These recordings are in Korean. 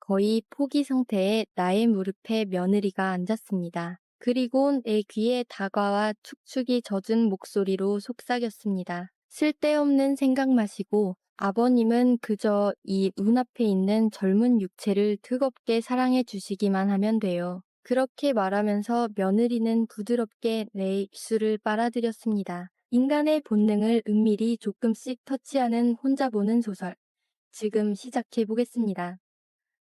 거의 포기 상태의 나의 무릎에 며느리가 앉았습니다. 그리고 내 귀에 다가와 축축이 젖은 목소리로 속삭였습니다. 쓸데없는 생각 마시고 아버님은 그저 이 눈앞에 있는 젊은 육체를 뜨겁게 사랑해 주시기만 하면 돼요. 그렇게 말하면서 며느리는 부드럽게 내 입술을 빨아들였습니다. 인간의 본능을 은밀히 조금씩 터치하는 혼자 보는 소설. 지금 시작해 보겠습니다.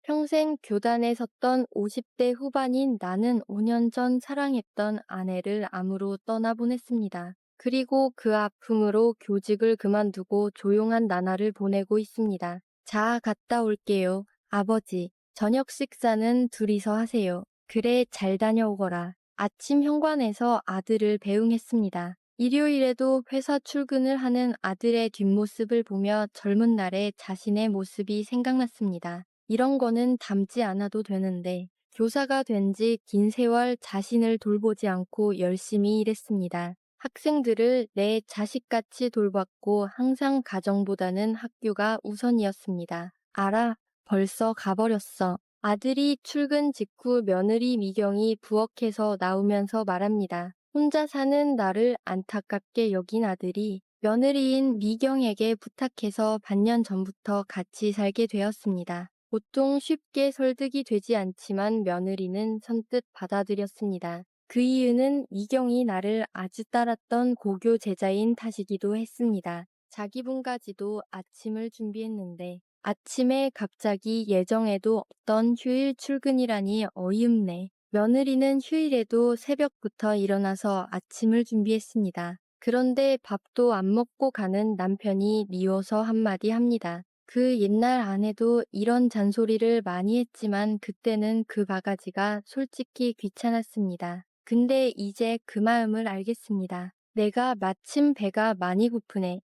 평생 교단에 섰던 50대 후반인 나는 5년 전 사랑했던 아내를 암으로 떠나보냈습니다. 그리고 그 아픔으로 교직을 그만두고 조용한 나날을 보내고 있습니다. 자, 갔다 올게요. 아버지, 저녁 식사는 둘이서 하세요. 그래, 잘 다녀오거라. 아침 현관에서 아들을 배웅했습니다. 일요일에도 회사 출근을 하는 아들의 뒷모습을 보며 젊은 날의 자신의 모습이 생각났습니다. 이런 거는 닮지 않아도 되는데 교사가 된 지 긴 세월 자신을 돌보지 않고 열심히 일했습니다. 학생들을 내 자식같이 돌봤고 항상 가정보다는 학교가 우선이었습니다. 알아, 벌써 가버렸어. 아들이 출근 직후 며느리 미경이 부엌에서 나오면서 말합니다. 혼자 사는 나를 안타깝게 여긴 아들이 며느리인 미경에게 부탁해서 반년 전부터 같이 살게 되었습니다. 보통 쉽게 설득이 되지 않지만 며느리는 선뜻 받아들였습니다. 그 이유는 미경이 나를 아주 따랐던 고교 제자인 탓이기도 했습니다. 자기 분까지도 아침을 준비했는데 아침에 갑자기 예정에도 없던 휴일 출근이라니 어이없네. 며느리는 휴일에도 새벽부터 일어나서 아침을 준비했습니다. 그런데 밥도 안 먹고 가는 남편이 미워서 한마디 합니다. 그 옛날 아내도 이런 잔소리를 많이 했지만 그때는 그 바가지가 솔직히 귀찮았습니다. 근데 이제 그 마음을 알겠습니다. 내가 마침 배가 많이 고프네.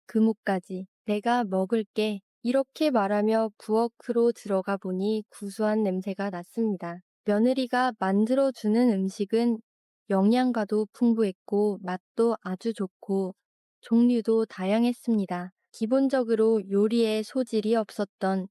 금옥까지 내가 먹을게. 이렇게 말하며 부엌으로 들어가 보니 구수한 냄새가 났습니다. 며느리가 만들어주는 음식은 영양가도 풍부했고 맛도 아주 좋고 종류도 다양했습니다. 기본적으로 요리에 소질이 없었던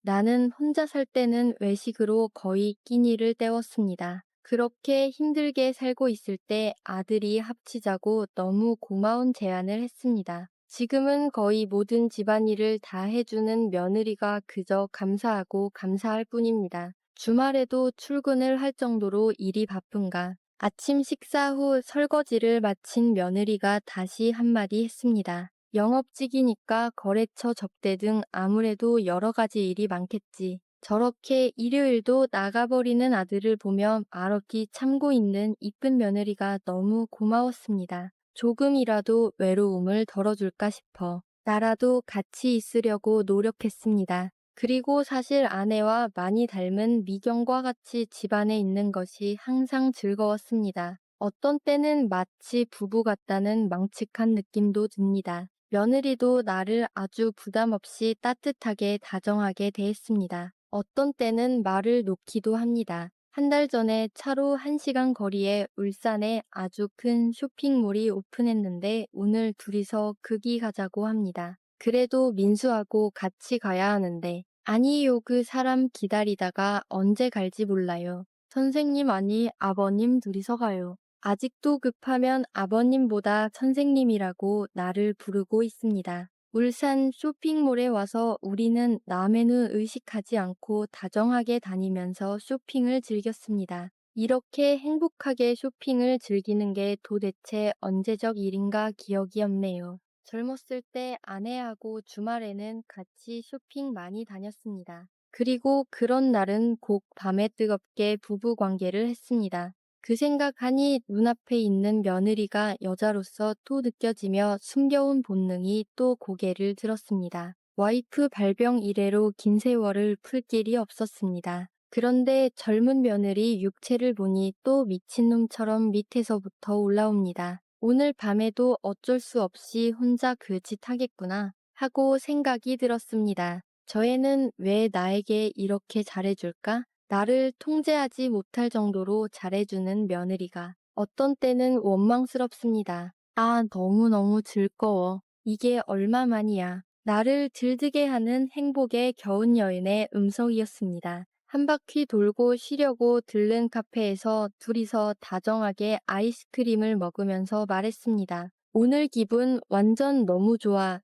나는 혼자 살 때는 외식으로 거의 끼니를 때웠습니다. 그렇게 힘들게 살고 있을 때 아들이 합치자고 너무 고마운 제안을 했습니다. 지금은 거의 모든 집안일을 다 해주는 며느리가 그저 감사하고 감사할 뿐입니다. 주말에도 출근을 할 정도로 일이 바쁜가. 아침 식사 후 설거지를 마친 며느리가 다시 한마디 했습니다. 영업직이니까 거래처 접대 등 아무래도 여러 가지 일이 많겠지. 저렇게 일요일도 나가버리는 아들을 보며 말없이 참고 있는 이쁜 며느리가 너무 고마웠습니다. 조금이라도 외로움을 덜어줄까 싶어 나라도 같이 있으려고 노력했습니다. 그리고 사실 아내와 많이 닮은 미경과 같이 집안에 있는 것이 항상 즐거웠습니다. 어떤 때는 마치 부부 같다는 망측한 느낌도 듭니다. 며느리도 나를 아주 부담 없이 따뜻하게 다정하게 대했습니다. 어떤 때는 말을 놓기도 합니다. 한 달 전에 차로 1시간 거리에 울산에 아주 큰 쇼핑몰이 오픈했는데 오늘 둘이서 거기 가자고 합니다. 그래도 민수하고 같이 가야 하는데 아니요, 그 사람 기다리다가 언제 갈지 몰라요. 선생님 아니 아버님 둘이서 가요. 아직도 급하면 아버님보다 선생님이라고 나를 부르고 있습니다. 울산 쇼핑몰에 와서 우리는 남의 의식하지 않고 다정하게 다니면서 쇼핑을 즐겼습니다. 이렇게 행복하게 쇼핑을 즐기는 게 도대체 언제적 일인가 기억이 없네요. 젊었을 때 아내하고 주말에는 같이 쇼핑 많이 다녔습니다. 그리고 그런 날은 꼭 밤에 뜨겁게 부부 관계를 했습니다. 그 생각하니 눈앞에 있는 며느리가 여자로서 또 느껴지며 숨겨온 본능이 또 고개를 들었습니다. 와이프 발병 이래로 긴 세월을 풀 길이 없었습니다. 그런데 젊은 며느리 육체를 보니 또 미친놈처럼 밑에서부터 올라옵니다. 오늘 밤에도 어쩔 수 없이 혼자 그 짓 하겠구나 하고 생각이 들었습니다. 저 애는 왜 나에게 이렇게 잘해줄까? 나를 통제하지 못할 정도로 잘해주는 며느리가 어떤 때는 원망스럽습니다. 아, 너무너무 즐거워. 이게 얼마만이야. 나를 들뜨게 하는 행복의 겨운 여인의 음성이었습니다. 한 바퀴 돌고 쉬려고 들른 카페에서 둘이서 다정하게 아이스크림을 먹으면서 말했습니다. 오늘 기분 완전 너무 좋아.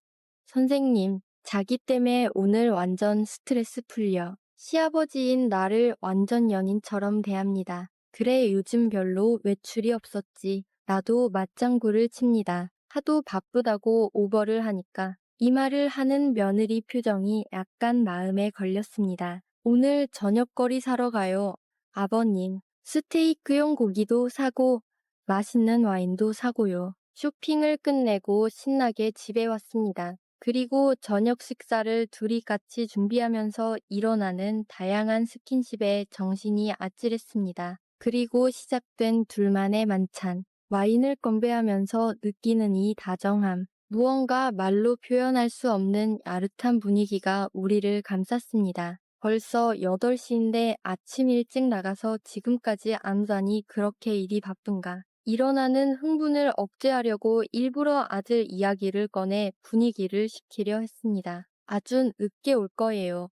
선생님, 자기 때문에 오늘 완전 스트레스 풀려. 시아버지인 나를 완전 연인처럼 대합니다. 그래, 요즘 별로 외출이 없었지. 나도 맞장구를 칩니다. 하도 바쁘다고 오버를 하니까. 이 말을 하는 며느리 표정이 약간 마음에 걸렸습니다. 오늘 저녁거리 사러 가요. 아버님, 스테이크용 고기도 사고 맛있는 와인도 사고요. 쇼핑을 끝내고 신나게 집에 왔습니다. 그리고 저녁 식사를 둘이 같이 준비하면서 일어나는 다양한 스킨십에 정신이 아찔했습니다. 그리고 시작된 둘만의 만찬. 와인을 건배하면서 느끼는 이 다정함. 무언가 말로 표현할 수 없는 야릇한 분위기가 우리를 감쌌습니다. 벌써 8시인데 아침 일찍 나가서 지금까지 안 자니 그렇게 일이 바쁜가. 일어나는 흥분을 억제하려고 일부러 아들 이야기를 꺼내 분위기를 식히려 했습니다. 아준 늦게 올 거예요.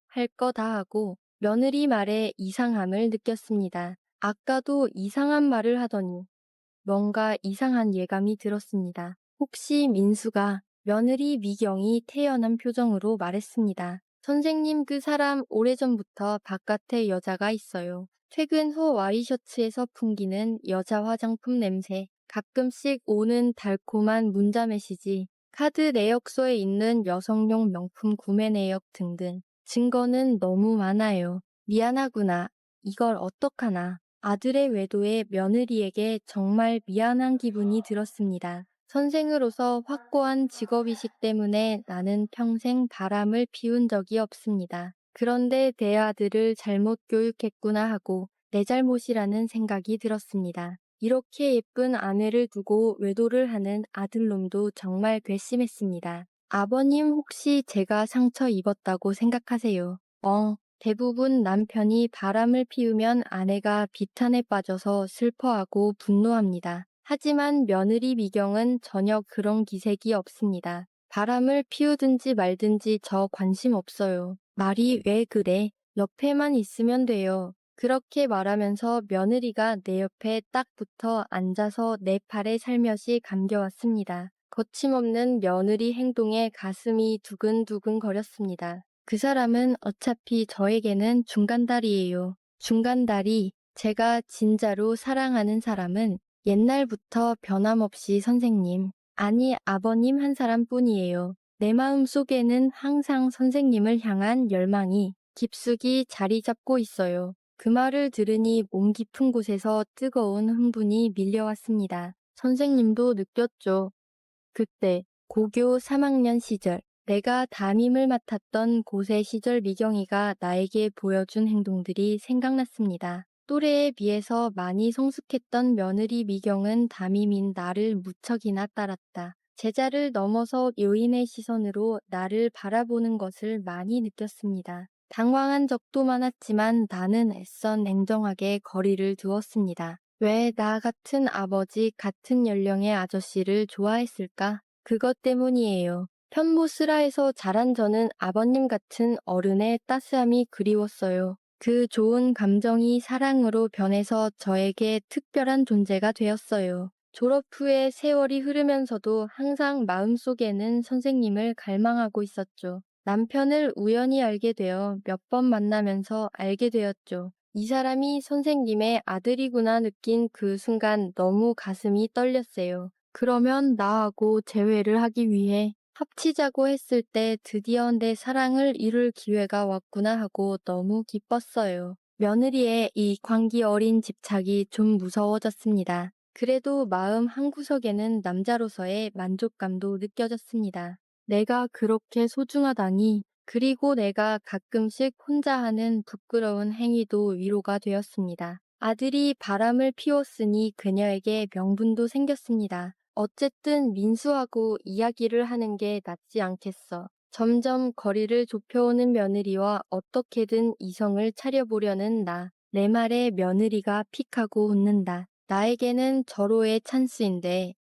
할 거 다 하고 며느리 말에 이상함을 느꼈습니다. 아까도 이상한 말을 하더니 뭔가 이상한 예감이 들었습니다. 혹시 민수가 며느리 미경이 태연한 표정으로 말했습니다. 선생님 그 사람 오래전부터 바깥에 여자가 있어요. 퇴근 후 와이셔츠에서 풍기는 여자 화장품 냄새, 가끔씩 오는 달콤한 문자 메시지, 카드 내역서에 있는 여성용 명품 구매 내역 등등. 증거는 너무 많아요. 미안하구나. 이걸 어떡하나. 아들의 외도에 며느리에게 정말 미안한 기분이 들었습니다. 선생으로서 확고한 직업이식 때문에 나는 평생 바람을 피운 적이 없습니다. 그런데 내 아들을 잘못 교육했구나 하고 내 잘못이라는 생각이 들었습니다. 이렇게 예쁜 아내를 두고 외도를 하는 아들놈도 정말 괘씸했습니다. 아버님 혹시 제가 상처 입었다고 생각하세요? 대부분 남편이 바람을 피우면 아내가 비탄에 빠져서 슬퍼하고 분노합니다. 하지만 며느리 미경은 전혀 그런 기색이 없습니다. 바람을 피우든지 말든지 저 관심 없어요. 말이 왜 그래? 옆에만 있으면 돼요. 그렇게 말하면서 며느리가 내 옆에 딱 붙어 앉아서 내 팔에 살며시 감겨왔습니다. 거침없는 며느리 행동에 가슴이 두근두근 거렸습니다. 그 사람은 어차피 저에게는 중간다리예요. 중간다리, 제가 진짜로 사랑하는 사람은 옛날부터 변함없이 선생님, 아니 아버님 한 사람뿐이에요. 내 마음 속에는 항상 선생님을 향한 열망이 깊숙이 자리 잡고 있어요. 그 말을 들으니 몸 깊은 곳에서 뜨거운 흥분이 밀려왔습니다. 선생님도 느꼈죠. 그때 고교 3학년 시절 내가 담임을 맡았던 고세 시절 미경이가 나에게 보여준 행동들이 생각났습니다. 또래에 비해서 많이 성숙했던 며느리 미경은 담임인 나를 무척이나 따랐다. 제자를 넘어서 요인의 시선으로 나를 바라보는 것을 많이 느꼈습니다. 당황한 적도 많았지만 나는 애써 냉정하게 거리를 두었습니다. 왜 나 같은 아버지 같은 연령의 아저씨를 좋아했을까? 그것 때문이에요. 편모스라에서 자란 저는 아버님 같은 어른의 따스함이 그리웠어요. 그 좋은 감정이 사랑으로 변해서 저에게 특별한 존재가 되었어요. 졸업 후에 세월이 흐르면서도 항상 마음속에는 선생님을 갈망하고 있었죠. 남편을 우연히 알게 되어 몇 번 만나면서 알게 되었죠. 이 사람이 선생님의 아들이구나 느낀 그 순간 너무 가슴이 떨렸어요. 그러면 나하고 재회를 하기 위해 합치자고 했을 때 드디어 내 사랑을 이룰 기회가 왔구나 하고 너무 기뻤어요. 며느리의 이 광기 어린 집착이 좀 무서워졌습니다. 그래도 마음 한구석에는 남자로서의 만족감도 느껴졌습니다. 내가 그렇게 소중하다니, 그리고 내가 가끔씩 혼자 하는 부끄러운 행위도 위로가 되었습니다. 아들이 바람을 피웠으니 그녀에게 명분도 생겼습니다. 어쨌든 민수하고 이야기를 하는 게 낫지 않겠어. 점점 거리를 좁혀오는 며느리와 어떻게든 이성을 차려보려는 나. 내 말에 며느리가 픽하고 웃는다. 나에게는 절호의 찬스인데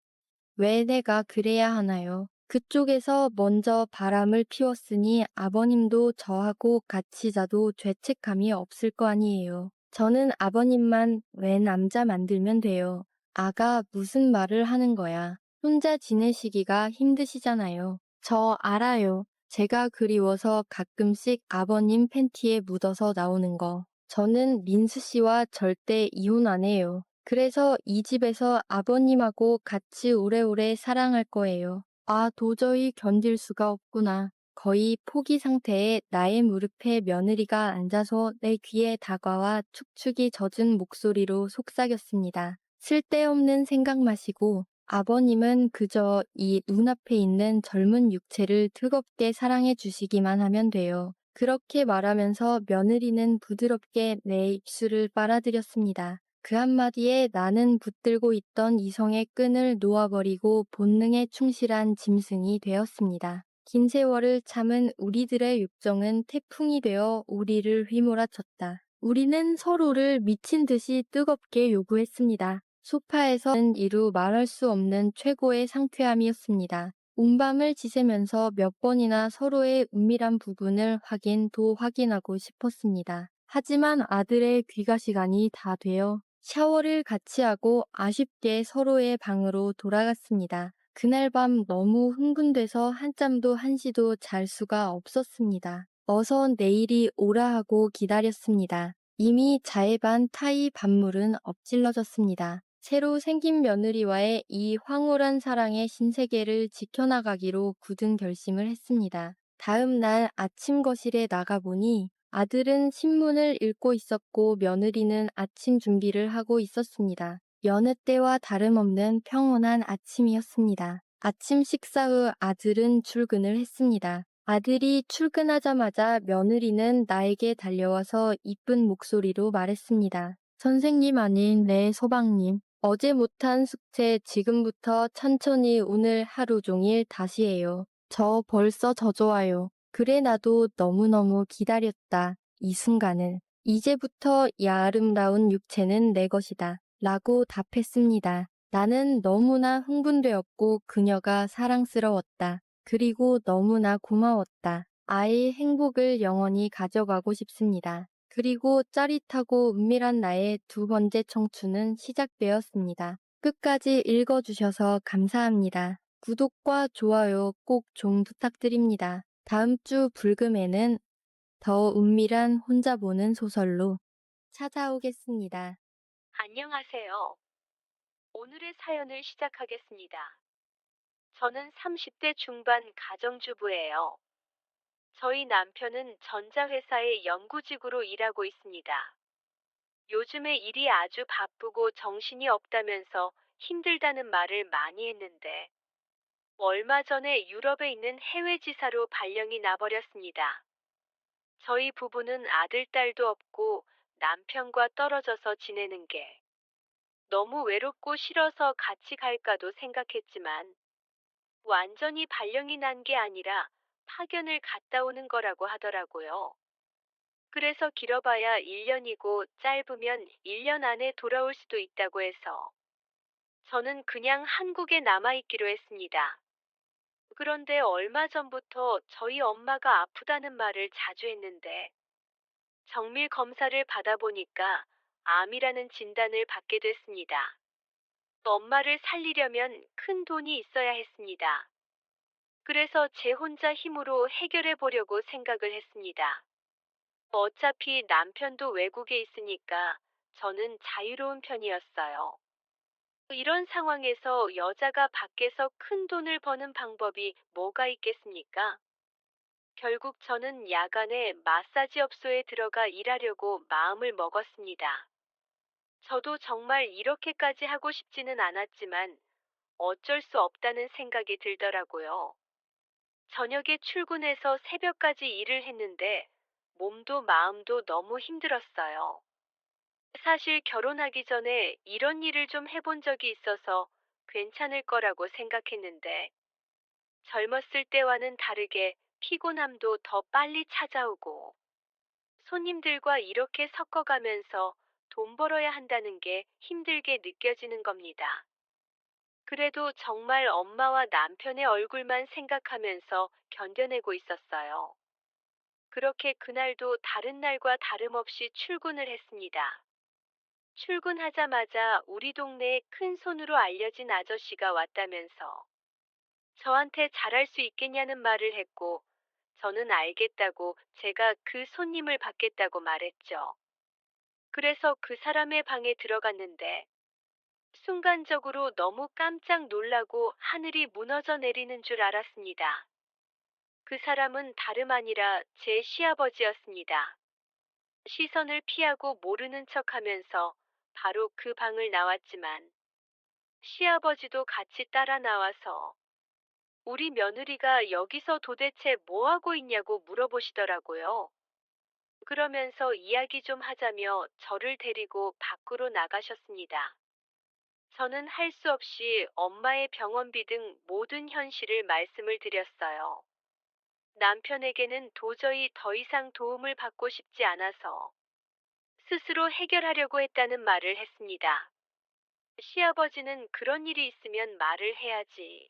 왜 내가 그래야 하나요? 그쪽에서 먼저 바람을 피웠으니 아버님도 저하고 같이 자도 죄책감이 없을 거 아니에요. 저는 아버님만 왜 남자 만들면 돼요. 아가 무슨 말을 하는 거야. 혼자 지내시기가 힘드시잖아요. 저 알아요. 제가 그리워서 가끔씩 아버님 팬티에 묻어서 나오는 거. 저는 민수 씨와 절대 이혼 안 해요. 그래서 이 집에서 아버님하고 같이 오래오래 사랑할 거예요. 아, 도저히 견딜 수가 없구나. 거의 포기 상태에 나의 무릎에 며느리가 앉아서 내 귀에 다가와 축축이 젖은 목소리로 속삭였습니다. 쓸데없는 생각 마시고 아버님은 그저 이 눈앞에 있는 젊은 육체를 뜨겁게 사랑해 주시기만 하면 돼요. 그렇게 말하면서 며느리는 부드럽게 내 입술을 빨아들였습니다. 그 한마디에 나는 붙들고 있던 이성의 끈을 놓아버리고 본능에 충실한 짐승이 되었습니다. 긴 세월을 참은 우리들의 육정은 태풍이 되어 우리를 휘몰아쳤다. 우리는 서로를 미친 듯이 뜨겁게 요구했습니다. 소파에서는 이루 말할 수 없는 최고의 상쾌함이었습니다. 온밤을 지새면서 몇 번이나 서로의 은밀한 부분을 확인하고 싶었습니다. 하지만 아들의 귀가 시간이 다 되어 샤워를 같이 하고 아쉽게 서로의 방으로 돌아갔습니다. 그날 밤 너무 흥분돼서 한잠도 한시도 잘 수가 없었습니다. 어서 내일이 오라 하고 기다렸습니다. 이미 자해반 타이 반물은 엎질러졌습니다. 새로 생긴 며느리와의 이 황홀한 사랑의 신세계를 지켜나가기로 굳은 결심을 했습니다. 다음 날 아침 거실에 나가보니 아들은 신문을 읽고 있었고 며느리는 아침 준비를 하고 있었습니다. 여느 때와 다름없는 평온한 아침이었습니다. 아침 식사 후 아들은 출근을 했습니다. 아들이 출근하자마자 며느리는 나에게 달려와서 이쁜 목소리로 말했습니다. 선생님 아닌 내 소방님. 어제 못한 숙제 지금부터 천천히 오늘 하루 종일 다시 해요. 저 벌써 져좋아요. 그래 나도 너무너무 기다렸다. 이 순간을. 이제부터 이 아름다운 육체는 내 것이다. 라고 답했습니다. 나는 너무나 흥분되었고 그녀가 사랑스러웠다. 그리고 너무나 고마웠다. 아이의 행복을 영원히 가져가고 싶습니다. 그리고 짜릿하고 은밀한 나의 두 번째 청춘은 시작되었습니다. 끝까지 읽어주셔서 감사합니다. 구독과 좋아요 꼭 좀 부탁드립니다. 다음 주 불금에는 더 은밀한 혼자 보는 소설로 찾아오겠습니다. 안녕하세요. 오늘의 사연을 시작하겠습니다. 저는 30대 중반 가정주부예요. 저희 남편은 전자회사의 연구직으로 일하고 있습니다. 요즘에 일이 아주 바쁘고 정신이 없다면서 힘들다는 말을 많이 했는데, 얼마 전에 유럽에 있는 해외 지사로 발령이 나버렸습니다. 저희 부부는 아들, 딸도 없고 남편과 떨어져서 지내는 게 너무 외롭고 싫어서 같이 갈까도 생각했지만 완전히 발령이 난 게 아니라 파견을 갔다 오는 거라고 하더라고요. 그래서 길어봐야 1년이고 짧으면 1년 안에 돌아올 수도 있다고 해서 저는 그냥 한국에 남아있기로 했습니다. 그런데 얼마 전부터 저희 엄마가 아프다는 말을 자주 했는데 정밀 검사를 받아보니까 암이라는 진단을 받게 됐습니다. 엄마를 살리려면 큰 돈이 있어야 했습니다. 그래서 제 혼자 힘으로 해결해 보려고 생각을 했습니다. 어차피 남편도 외국에 있으니까 저는 자유로운 편이었어요. 이런 상황에서 여자가 밖에서 큰 돈을 버는 방법이 뭐가 있겠습니까? 결국 저는 야간에 마사지 업소에 들어가 일하려고 마음을 먹었습니다. 저도 정말 이렇게까지 하고 싶지는 않았지만 어쩔 수 없다는 생각이 들더라고요. 저녁에 출근해서 새벽까지 일을 했는데 몸도 마음도 너무 힘들었어요. 사실 결혼하기 전에 이런 일을 좀 해본 적이 있어서 괜찮을 거라고 생각했는데 젊었을 때와는 다르게 피곤함도 더 빨리 찾아오고 손님들과 이렇게 섞어가면서 돈 벌어야 한다는 게 힘들게 느껴지는 겁니다. 그래도 정말 엄마와 남편의 얼굴만 생각하면서 견뎌내고 있었어요. 그렇게 그날도 다른 날과 다름없이 출근을 했습니다. 출근하자마자 우리 동네에 큰 손으로 알려진 아저씨가 왔다면서 저한테 잘할 수 있겠냐는 말을 했고, 저는 알겠다고 제가 그 손님을 받겠다고 말했죠. 그래서 그 사람의 방에 들어갔는데, 순간적으로 너무 깜짝 놀라고 하늘이 무너져 내리는 줄 알았습니다. 그 사람은 다름 아니라 제 시아버지였습니다. 시선을 피하고 모르는 척 하면서 바로 그 방을 나왔지만, 시아버지도 같이 따라 나와서 우리 며느리가 여기서 도대체 뭐 하고 있냐고 물어보시더라고요. 그러면서 이야기 좀 하자며 저를 데리고 밖으로 나가셨습니다. 저는 할 수 없이 엄마의 병원비 등 모든 현실을 말씀을 드렸어요. 남편에게는 도저히 더 이상 도움을 받고 싶지 않아서 스스로 해결하려고 했다는 말을 했습니다. 시아버지는 그런 일이 있으면 말을 해야지.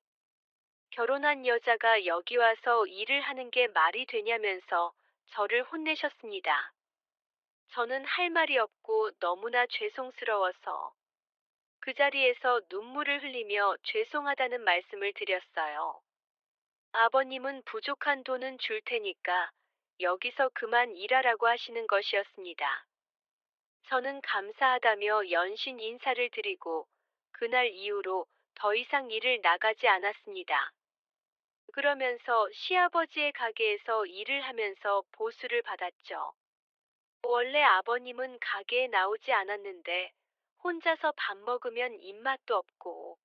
결혼한 여자가 여기 와서 일을 하는 게 말이 되냐면서 저를 혼내셨습니다. 저는 할 말이 없고 너무나 죄송스러워서 그 자리에서 눈물을 흘리며 죄송하다는 말씀을 드렸어요. 아버님은 부족한 돈은 줄 테니까 여기서 그만 일하라고 하시는 것이었습니다. 저는 감사하다며 연신 인사를 드리고 그날 이후로 더 이상 일을 나가지 않았습니다. 그러면서 시아버지의 가게에서 일을 하면서 보수를 받았죠. 원래 아버님은 가게에 나오지 않았는데 혼자서 밥 먹으면 입맛도 없고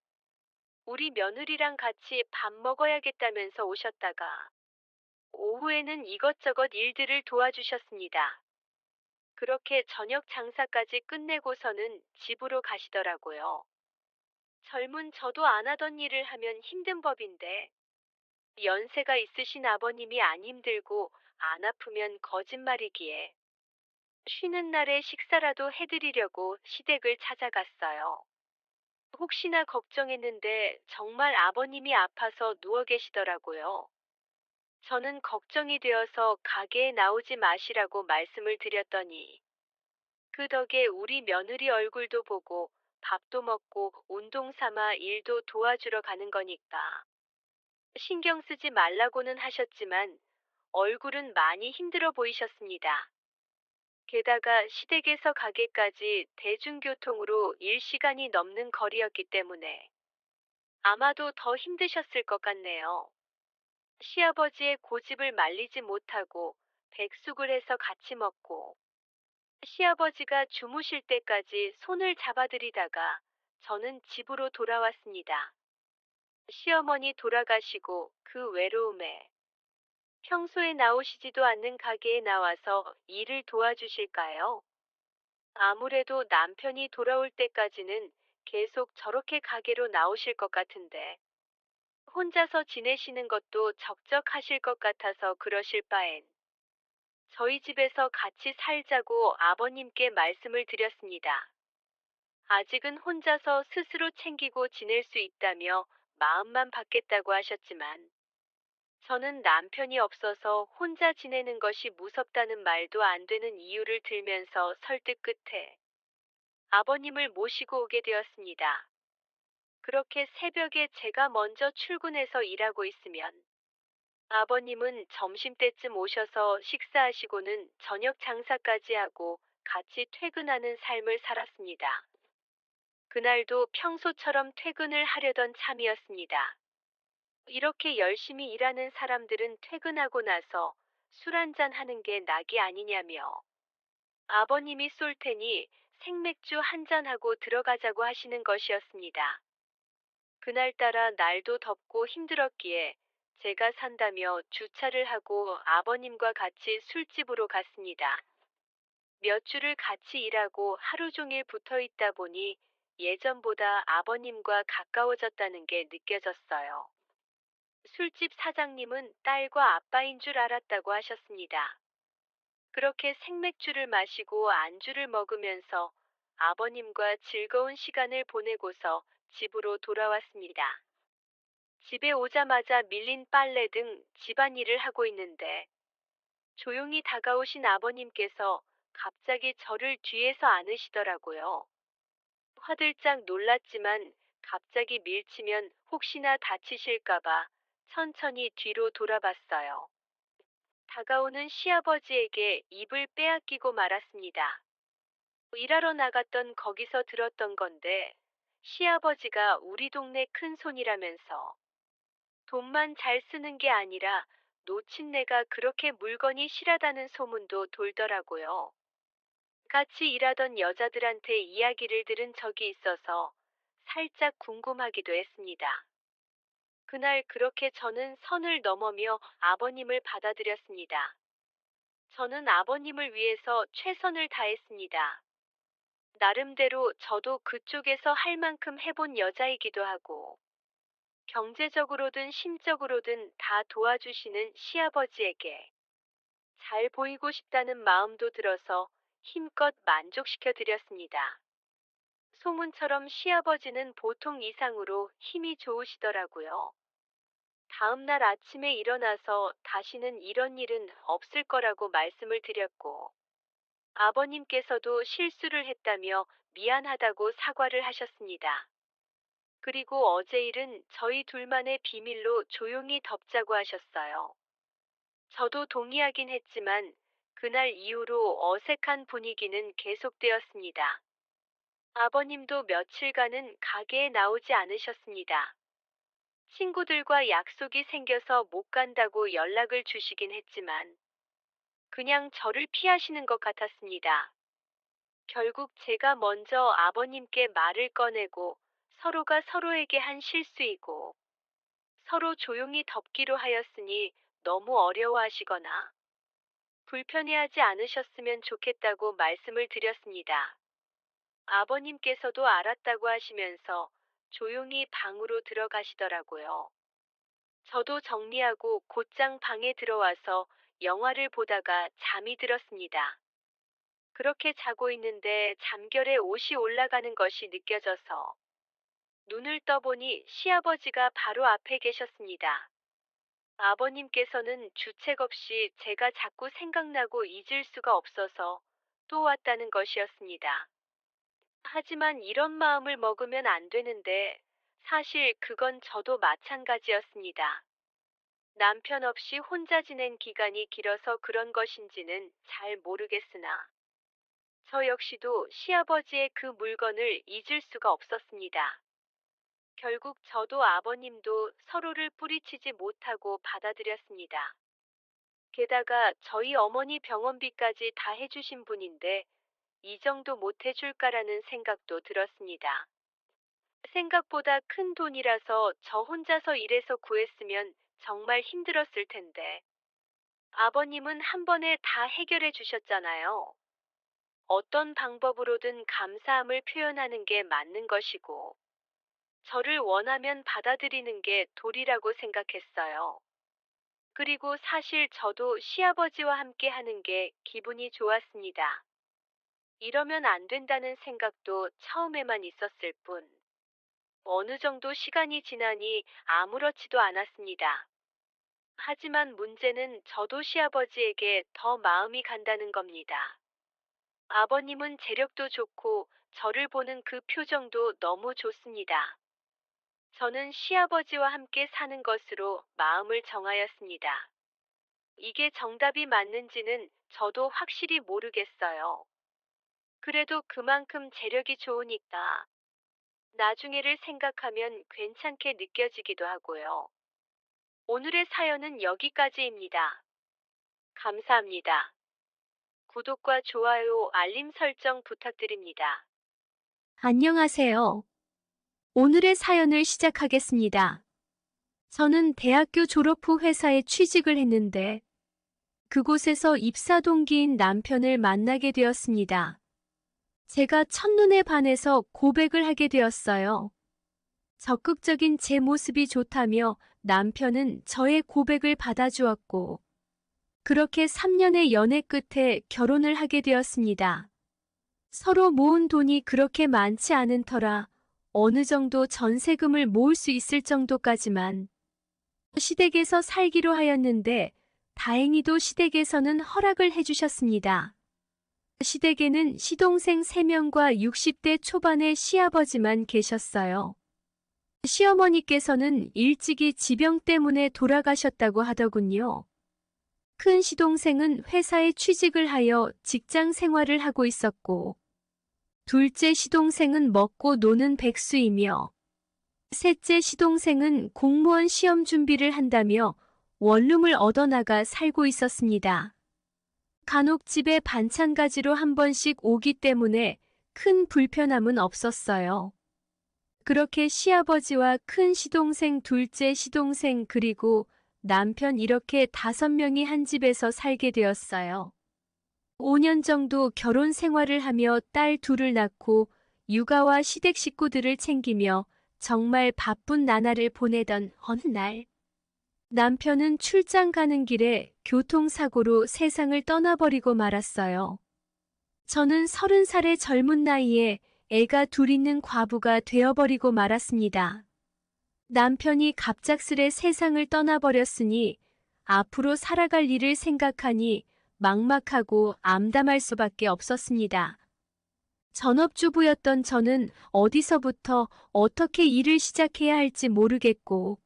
우리 며느리랑 같이 밥 먹어야겠다면서 오셨다가 오후에는 이것저것 일들을 도와주셨습니다. 그렇게 저녁 장사까지 끝내고서는 집으로 가시더라고요. 젊은 저도 안 하던 일을 하면 힘든 법인데 연세가 있으신 아버님이 안 힘들고 안 아프면 거짓말이기에 쉬는 날에 식사라도 해드리려고 시댁을 찾아갔어요. 혹시나 걱정했는데 정말 아버님이 아파서 누워 계시더라고요. 저는 걱정이 되어서 가게에 나오지 마시라고 말씀을 드렸더니 그 덕에 우리 며느리 얼굴도 보고 밥도 먹고 운동 삼아 일도 도와주러 가는 거니까 신경 쓰지 말라고는 하셨지만 얼굴은 많이 힘들어 보이셨습니다. 게다가 시댁에서 가게까지 대중교통으로 1시간이 넘는 거리였기 때문에 아마도 더 힘드셨을 것 같네요. 시아버지의 고집을 말리지 못하고 백숙을 해서 같이 먹고 시아버지가 주무실 때까지 손을 잡아드리다가 저는 집으로 돌아왔습니다. 시어머니 돌아가시고 그 외로움에 평소에 나오시지도 않는 가게에 나와서 일을 도와주실까요? 아무래도 남편이 돌아올 때까지는 계속 저렇게 가게로 나오실 것 같은데, 혼자서 지내시는 것도 적적하실 것 같아서 그러실 바엔 저희 집에서 같이 살자고 아버님께 말씀을 드렸습니다. 아직은 혼자서 스스로 챙기고 지낼 수 있다며 마음만 받겠다고 하셨지만, 저는 남편이 없어서 혼자 지내는 것이 무섭다는 말도 안 되는 이유를 들면서 설득 끝에 아버님을 모시고 오게 되었습니다. 그렇게 새벽에 제가 먼저 출근해서 일하고 있으면 아버님은 점심때쯤 오셔서 식사하시고는 저녁 장사까지 하고 같이 퇴근하는 삶을 살았습니다. 그날도 평소처럼 퇴근을 하려던 참이었습니다. 이렇게 열심히 일하는 사람들은 퇴근하고 나서 술 한잔 하는 게 낙이 아니냐며 아버님이 쏠 테니 생맥주 한 잔하고 들어가자고 하시는 것이었습니다. 그날따라 날도 덥고 힘들었기에 제가 산다며 주차를 하고 아버님과 같이 술집으로 갔습니다. 몇 주를 같이 일하고 하루 종일 붙어 있다 보니 예전보다 아버님과 가까워졌다는 게 느껴졌어요. 술집 사장님은 딸과 아빠인 줄 알았다고 하셨습니다. 그렇게 생맥주를 마시고 안주를 먹으면서 아버님과 즐거운 시간을 보내고서 집으로 돌아왔습니다. 집에 오자마자 밀린 빨래 등 집안일을 하고 있는데 조용히 다가오신 아버님께서 갑자기 저를 뒤에서 안으시더라고요. 화들짝 놀랐지만 갑자기 밀치면 혹시나 다치실까봐 천천히 뒤로 돌아봤어요. 다가오는 시아버지에게 입을 빼앗기고 말았습니다. 일하러 나갔던 거기서 들었던 건데 시아버지가 우리 동네 큰 손이라면서 돈만 잘 쓰는 게 아니라 노친네가 그렇게 물건이 실하다는 소문도 돌더라고요. 같이 일하던 여자들한테 이야기를 들은 적이 있어서 살짝 궁금하기도 했습니다. 그날 그렇게 저는 선을 넘으며 아버님을 받아들였습니다. 저는 아버님을 위해서 최선을 다했습니다. 나름대로 저도 그쪽에서 할 만큼 해본 여자이기도 하고, 경제적으로든 심적으로든 다 도와주시는 시아버지에게 잘 보이고 싶다는 마음도 들어서 힘껏 만족시켜 드렸습니다. 소문처럼 시아버지는 보통 이상으로 힘이 좋으시더라고요. 다음 날 아침에 일어나서 다시는 이런 일은 없을 거라고 말씀을 드렸고, 아버님께서도 실수를 했다며 미안하다고 사과를 하셨습니다. 그리고 어제 일은 저희 둘만의 비밀로 조용히 덮자고 하셨어요. 저도 동의하긴 했지만 그날 이후로 어색한 분위기는 계속되었습니다. 아버님도 며칠간은 가게에 나오지 않으셨습니다. 친구들과 약속이 생겨서 못 간다고 연락을 주시긴 했지만 그냥 저를 피하시는 것 같았습니다. 결국 제가 먼저 아버님께 말을 꺼내고 서로가 서로에게 한 실수이고 서로 조용히 덮기로 하였으니 너무 어려워하시거나 불편해하지 않으셨으면 좋겠다고 말씀을 드렸습니다. 아버님께서도 알았다고 하시면서 조용히 방으로 들어가시더라고요. 저도 정리하고 곧장 방에 들어와서 영화를 보다가 잠이 들었습니다. 그렇게 자고 있는데 잠결에 옷이 올라가는 것이 느껴져서 눈을 떠보니 시아버지가 바로 앞에 계셨습니다. 아버님께서는 주책 없이 제가 자꾸 생각나고 잊을 수가 없어서 또 왔다는 것이었습니다. 하지만 이런 마음을 먹으면 안 되는데 사실 그건 저도 마찬가지였습니다. 남편 없이 혼자 지낸 기간이 길어서 그런 것인지는 잘 모르겠으나 저 역시도 시아버지의 그 물건을 잊을 수가 없었습니다. 결국 저도 아버님도 서로를 뿌리치지 못하고 받아들였습니다. 게다가 저희 어머니 병원비까지 다 해주신 분인데 이 정도 못 해줄까라는 생각도 들었습니다. 생각보다 큰 돈이라서 저 혼자서 일해서 구했으면 정말 힘들었을 텐데 아버님은 한 번에 다 해결해 주셨잖아요. 어떤 방법으로든 감사함을 표현하는 게 맞는 것이고 저를 원하면 받아들이는 게 도리라고 생각했어요. 그리고 사실 저도 시아버지와 함께 하는 게 기분이 좋았습니다. 이러면 안 된다는 생각도 처음에만 있었을 뿐, 어느 정도 시간이 지나니 아무렇지도 않았습니다. 하지만 문제는 저도 시아버지에게 더 마음이 간다는 겁니다. 아버님은 재력도 좋고 저를 보는 그 표정도 너무 좋습니다. 저는 시아버지와 함께 사는 것으로 마음을 정하였습니다. 이게 정답이 맞는지는 저도 확실히 모르겠어요. 그래도 그만큼 재력이 좋으니까 나중에를 생각하면 괜찮게 느껴지기도 하고요. 오늘의 사연은 여기까지입니다. 감사합니다. 구독과 좋아요, 알림 설정 부탁드립니다. 안녕하세요. 오늘의 사연을 시작하겠습니다. 저는 대학교 졸업 후 회사에 취직을 했는데 그곳에서 입사 동기인 남편을 만나게 되었습니다. 제가 첫눈에 반해서 고백을 하게 되었어요. 적극적인 제 모습이 좋다며 남편은 저의 고백을 받아주었고 그렇게 3년의 연애 끝에 결혼을 하게 되었습니다. 서로 모은 돈이 그렇게 많지 않은 터라 어느 정도 전세금을 모을 수 있을 정도까지만 시댁에서 살기로 하였는데 다행히도 시댁에서는 허락을 해주셨습니다. 시댁에는 시동생 3명과 60대 초반의 시아버지만 계셨어요. 시어머니께서는 일찍이 지병 때문에 돌아가셨다고 하더군요. 큰 시동생은 회사에 취직을 하여 직장 생활을 하고 있었고, 둘째 시동생은 먹고 노는 백수이며, 셋째 시동생은 공무원 시험 준비를 한다며 원룸을 얻어나가 살고 있었습니다. 간혹 집에 반찬 가지로 한 번씩 오기 때문에 큰 불편함은 없었어요. 그렇게 시아버지와 큰 시동생, 둘째 시동생, 그리고 남편 이렇게 5명이 한 집에서 살게 되었어요. 5년 정도 결혼 생활을 하며 딸 2을 낳고 육아와 시댁 식구들을 챙기며 정말 바쁜 나날을 보내던 어느 날, 남편은 출장 가는 길에 교통사고로 세상을 떠나버리고 말았어요. 저는 30살의 젊은 나이에 애가 2 있는 과부가 되어버리고 말았습니다. 남편이 갑작스레 세상을 떠나버렸으니 앞으로 살아갈 일을 생각하니 막막하고 암담할 수밖에 없었습니다. 전업주부였던 저는 어디서부터 어떻게 일을 시작해야 할지 모르겠고,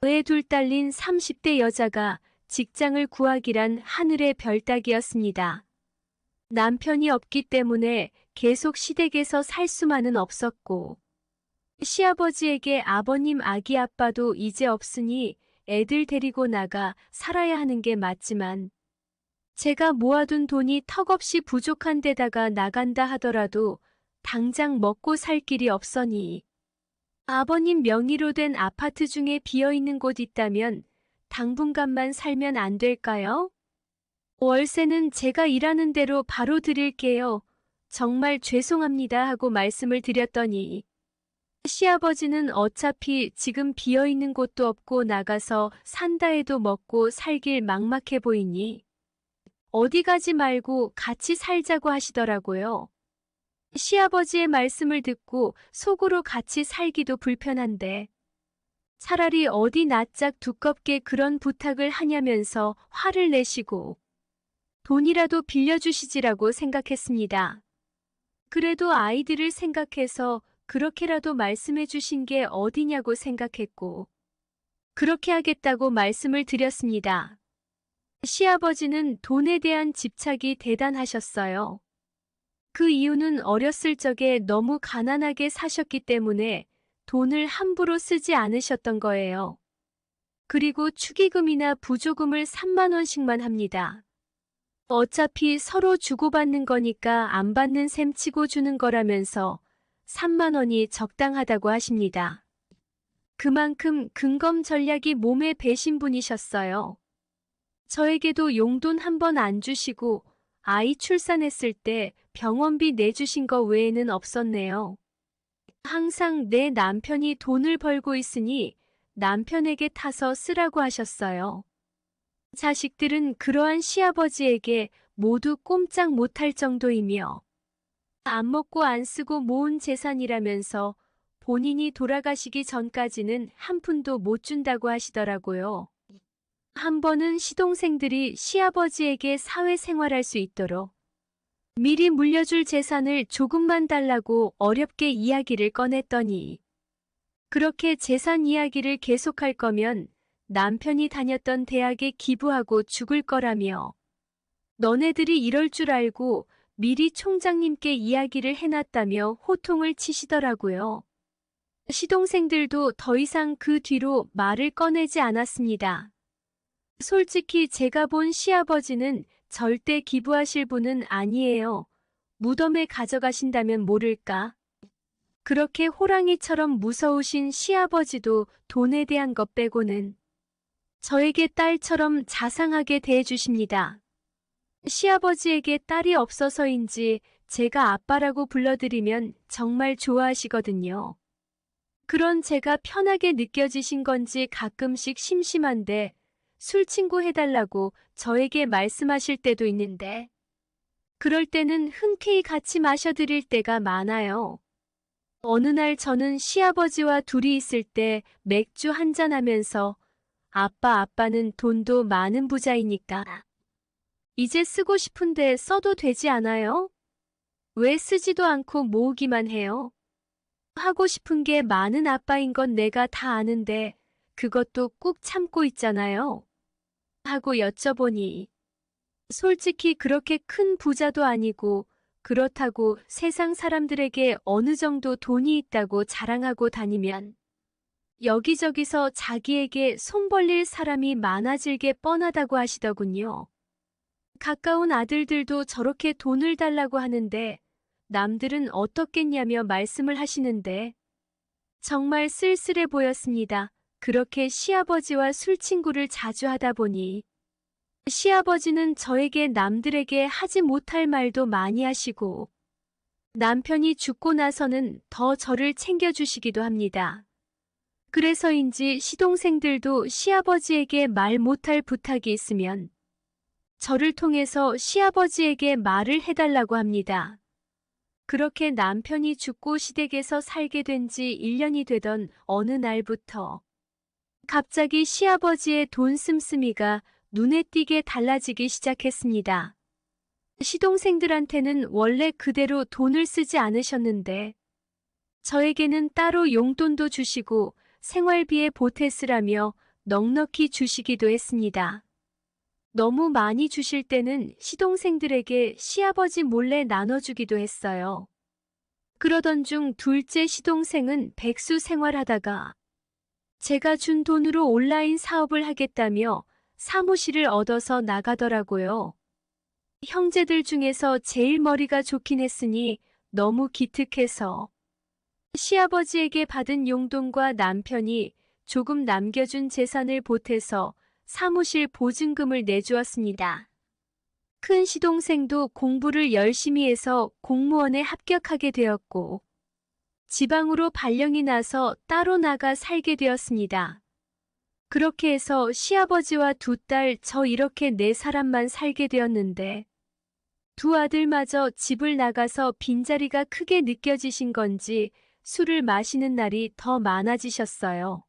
애 2 딸린 30대 여자가 직장을 구하기란 하늘의 별 따기였습니다. 남편이 없기 때문에 계속 시댁에서 살 수만은 없었고, 시아버지에게 아버님 아기 아빠도 이제 없으니 애들 데리고 나가 살아야 하는 게 맞지만, 제가 모아둔 돈이 턱없이 부족한 데다가 나간다 하더라도 당장 먹고 살 길이 없으니, 아버님 명의로 된 아파트 중에 비어있는 곳 있다면 당분간만 살면 안 될까요? 월세는 제가 일하는 대로 바로 드릴게요. 정말 죄송합니다 하고 말씀을 드렸더니, 시아버지는 어차피 지금 비어있는 곳도 없고 나가서 산다 해도 먹고 살길 막막해 보이니 어디 가지 말고 같이 살자고 하시더라고요. 시아버지의 말씀을 듣고 속으로 같이 살기도 불편한데 차라리 어디 낯짝 두껍게 그런 부탁을 하냐면서 화를 내시고 돈이라도 빌려주시지라고 생각했습니다. 그래도 아이들을 생각해서 그렇게라도 말씀해 주신 게 어디냐고 생각했고 그렇게 하겠다고 말씀을 드렸습니다. 시아버지는 돈에 대한 집착이 대단하셨어요. 그 이유는 어렸을 적에 너무 가난하게 사셨기 때문에 돈을 함부로 쓰지 않으셨던 거예요. 그리고 축의금이나 부조금을 3만 원씩만 합니다. 어차피 서로 주고받는 거니까 안 받는 셈 치고 주는 거라면서 3만 원이 적당하다고 하십니다. 그만큼 근검 전략이 몸에 배신 분이셨어요. 저에게도 용돈 한 번 안 주시고 아이 출산했을 때 병원비 내주신 거 외에는 없었네요. 항상 내 남편이 돈을 벌고 있으니 남편에게 타서 쓰라고 하셨어요. 자식들은 그러한 시아버지에게 모두 꼼짝 못할 정도이며 안 먹고 안 쓰고 모은 재산이라면서 본인이 돌아가시기 전까지는 한 푼도 못 준다고 하시더라고요. 한 번은 시동생들이 시아버지에게 사회생활할 수 있도록 미리 물려줄 재산을 조금만 달라고 어렵게 이야기를 꺼냈더니 그렇게 재산 이야기를 계속할 거면 남편이 다녔던 대학에 기부하고 죽을 거라며 너네들이 이럴 줄 알고 미리 총장님께 이야기를 해놨다며 호통을 치시더라고요. 시동생들도 더 이상 그 뒤로 말을 꺼내지 않았습니다. 솔직히 제가 본 시아버지는 절대 기부하실 분은 아니에요. 무덤에 가져가신다면 모를까. 그렇게 호랑이처럼 무서우신 시아버지도 돈에 대한 것 빼고는 저에게 딸처럼 자상하게 대해주십니다. 시아버지에게 딸이 없어서인지 제가 아빠라고 불러드리면 정말 좋아하시거든요. 그런 제가 편하게 느껴지신 건지 가끔씩 심심한데 술친구 해달라고 저에게 말씀하실 때도 있는데 그럴 때는 흔쾌히 같이 마셔드릴 때가 많아요. 어느 날 저는 시아버지와 둘이 있을 때 맥주 한잔 하면서 아빠는 돈도 많은 부자이니까 이제 쓰고 싶은데 써도 되지 않아요? 왜 쓰지도 않고 모으기만 해요? 하고 싶은 게 많은 아빠인 건 내가 다 아는데 그것도 꾹 참고 있잖아요. 하고 여쭤보니 솔직히 그렇게 큰 부자도 아니고 그렇다고 세상 사람들에게 어느 정도 돈이 있다고 자랑하고 다니면 여기저기서 자기에게 손 벌릴 사람이 많아질 게 뻔하다고 하시더군요. 가까운 아들들도 저렇게 돈을 달라고 하는데 남들은 어떻겠냐며 말씀을 하시는데 정말 쓸쓸해 보였습니다. 그렇게 시아버지와 술친구를 자주 하다 보니 시아버지는 저에게 남들에게 하지 못할 말도 많이 하시고 남편이 죽고 나서는 더 저를 챙겨주시기도 합니다. 그래서인지 시동생들도 시아버지에게 말 못할 부탁이 있으면 저를 통해서 시아버지에게 말을 해달라고 합니다. 그렇게 남편이 죽고 시댁에서 살게 된 지 1년이 되던 어느 날부터 갑자기 시아버지의 돈 씀씀이가 눈에 띄게 달라지기 시작했습니다. 시동생들한테는 원래 그대로 돈을 쓰지 않으셨는데 저에게는 따로 용돈도 주시고 생활비에 보태 쓰라며 넉넉히 주시기도 했습니다. 너무 많이 주실 때는 시동생들에게 시아버지 몰래 나눠주기도 했어요. 그러던 중 둘째 시동생은 백수 생활하다가 제가 준 돈으로 온라인 사업을 하겠다며 사무실을 얻어서 나가더라고요. 형제들 중에서 제일 머리가 좋긴 했으니 너무 기특해서 시아버지에게 받은 용돈과 남편이 조금 남겨준 재산을 보태서 사무실 보증금을 내주었습니다. 큰 시동생도 공부를 열심히 해서 공무원에 합격하게 되었고 지방으로 발령이 나서 따로 나가 살게 되었습니다. 그렇게 해서 시아버지와 두 딸 저 이렇게 네 사람만 살게 되었는데 두 아들마저 집을 나가서 빈자리가 크게 느껴지신 건지 술을 마시는 날이 더 많아지셨어요.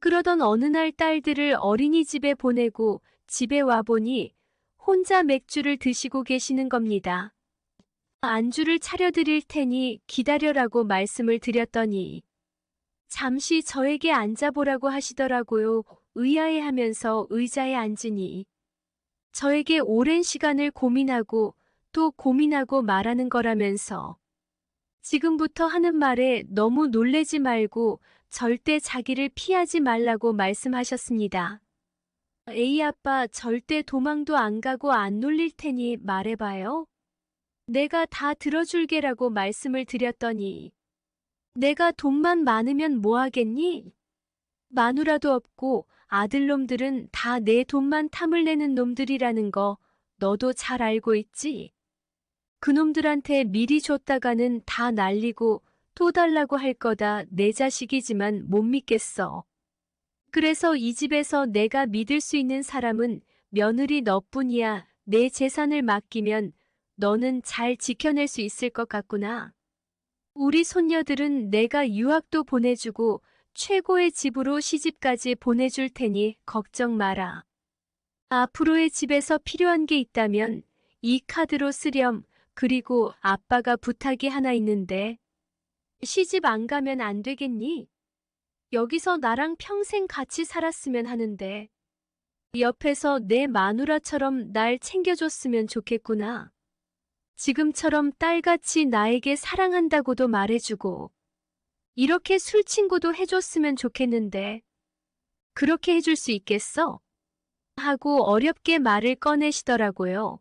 그러던 어느 날 딸들을 어린이집에 보내고 집에 와보니 혼자 맥주를 드시고 계시는 겁니다. 안주를 차려드릴 테니 기다려라고 말씀을 드렸더니 잠시 저에게 앉아보라고 하시더라고요. 의아해하면서 의자에 앉으니 저에게 오랜 시간을 고민하고 또 고민하고 말하는 거라면서 지금부터 하는 말에 너무 놀래지 말고 절대 자기를 피하지 말라고 말씀하셨습니다. 에이 아빠 절대 도망도 안 가고 안 놀릴 테니 말해봐요. 내가 다 들어줄게라고 말씀을 드렸더니 내가 돈만 많으면 뭐 하겠니? 마누라도 없고 아들놈들은 다 내 돈만 탐을 내는 놈들이라는 거 너도 잘 알고 있지? 그놈들한테 미리 줬다가는 다 날리고 또 달라고 할 거다. 내 자식이지만 못 믿겠어. 그래서 이 집에서 내가 믿을 수 있는 사람은 며느리 너뿐이야. 내 재산을 맡기면 너는 잘 지켜낼 수 있을 것 같구나. 우리 손녀들은 내가 유학도 보내주고 최고의 집으로 시집까지 보내줄 테니 걱정 마라. 앞으로의 집에서 필요한 게 있다면 이 카드로 쓰렴. 그리고 아빠가 부탁이 하나 있는데 시집 안 가면 안 되겠니? 여기서 나랑 평생 같이 살았으면 하는데 옆에서 내 마누라처럼 날 챙겨줬으면 좋겠구나. 지금처럼 딸같이 나에게 사랑한다고도 말해주고 이렇게 술친구도 해줬으면 좋겠는데 그렇게 해줄 수 있겠어? 하고 어렵게 말을 꺼내시더라고요.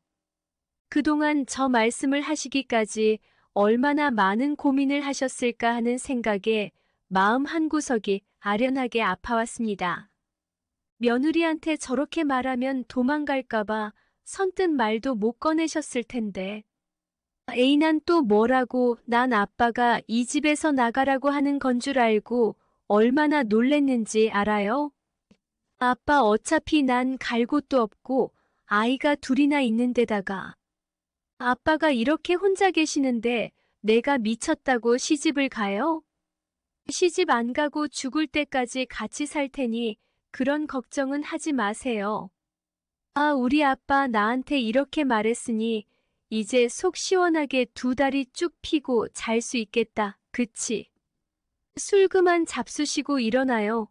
그동안 저 말씀을 하시기까지 얼마나 많은 고민을 하셨을까 하는 생각에 마음 한구석이 아련하게 아파왔습니다. 며느리한테 저렇게 말하면 도망갈까봐 선뜻 말도 못 꺼내셨을 텐데. 에이 난 또 뭐라고 난 아빠가 이 집에서 나가라고 하는 건 줄 알고 얼마나 놀랬는지 알아요? 아빠 어차피 난 갈 곳도 없고 아이가 둘이나 있는 데다가 아빠가 이렇게 혼자 계시는데 내가 미쳤다고 시집을 가요? 시집 안 가고 죽을 때까지 같이 살 테니 그런 걱정은 하지 마세요. 아, 우리 아빠 나한테 이렇게 말했으니 이제 속 시원하게 두 다리 쭉 펴고 잘 수 있겠다. 그치? 술 그만 잡수시고 일어나요.